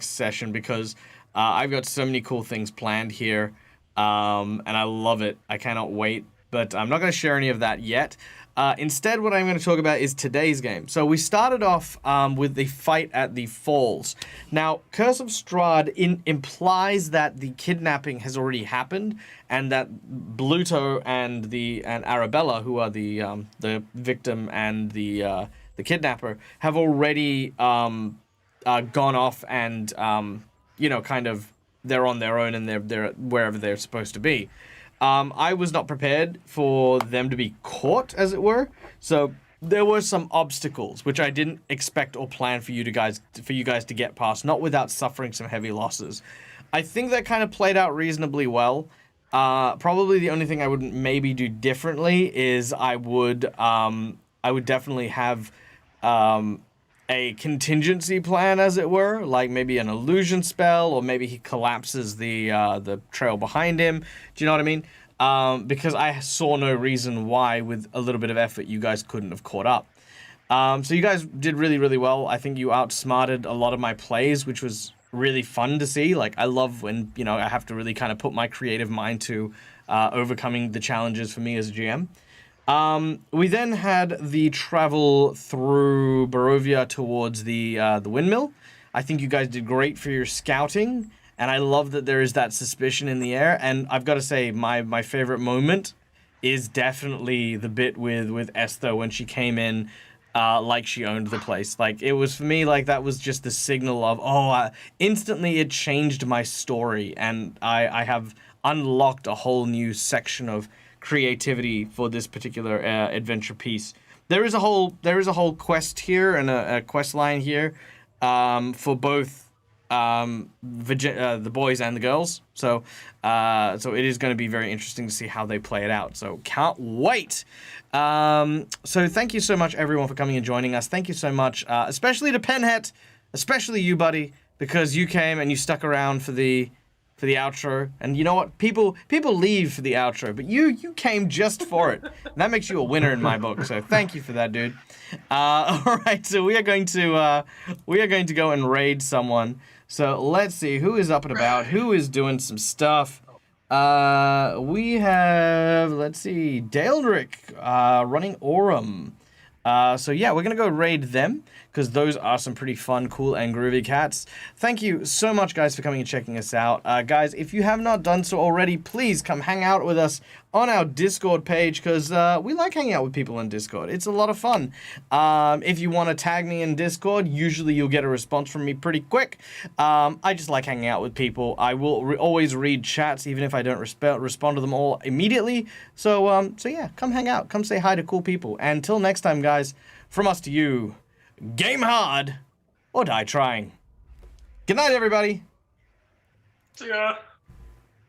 session, because I've got so many cool things planned here, and I love it. I cannot wait, but I'm not going to share any of that yet. Instead, what I'm going to talk about is today's game. So we started off with the fight at the falls. Now, Curse of Strahd implies that the kidnapping has already happened, and that Bluto and Arabella, who are the victim and the kidnapper, have already gone off and kind of they're on their own and they're wherever they're supposed to be. I was not prepared for them to be caught, as it were. So there were some obstacles which I didn't expect or plan for you guys to get past, not without suffering some heavy losses. I think that kind of played out reasonably well. Probably the only thing I would maybe do differently is I would definitely have a contingency plan, as it were, like maybe an illusion spell, or maybe he collapses the trail behind him. Do you know what I mean? Because I saw no reason why, with a little bit of effort, you guys couldn't have caught up. So you guys did really, really well. I think you outsmarted a lot of my plays, which was really fun to see. Like, I love when, I have to really kind of put my creative mind to overcoming the challenges for me as a GM. We then had the travel through Barovia towards the windmill. I think you guys did great for your scouting, and I love that there is that suspicion in the air. And I've got to say, my favorite moment is definitely the bit with Esther when she came in like she owned the place. Like, it was, for me, like, that was just the signal of, instantly it changed my story, and I have unlocked a whole new section of creativity for this particular adventure piece. There is a whole quest here and a quest line here for both the boys and the girls. So it is going to be very interesting to see how they play it out. So can't wait. So thank you so much, everyone, for coming and joining us. Thank you so much, especially to Penhet, especially you, buddy, because you came and you stuck around for the outro. And you know what? People leave for the outro, but you came just for it. And that makes you a winner in my book. So thank you for that, dude. All right, so we are going to go and raid someone. So let's see who is up and about, who is doing some stuff. We have, let's see, Daldrick running Aurum. So yeah, we're gonna go raid them, because those are some pretty fun, cool, and groovy cats. Thank you so much, guys, for coming and checking us out. Guys, if you have not done so already, please come hang out with us on our Discord page, because we like hanging out with people on Discord. It's a lot of fun. If you want to tag me in Discord, usually you'll get a response from me pretty quick. I just like hanging out with people. I will always read chats, even if I don't respond to them all immediately. So yeah, come hang out. Come say hi to cool people. And until next time, guys, from us to you, game hard or die trying. Good night, everybody. See ya.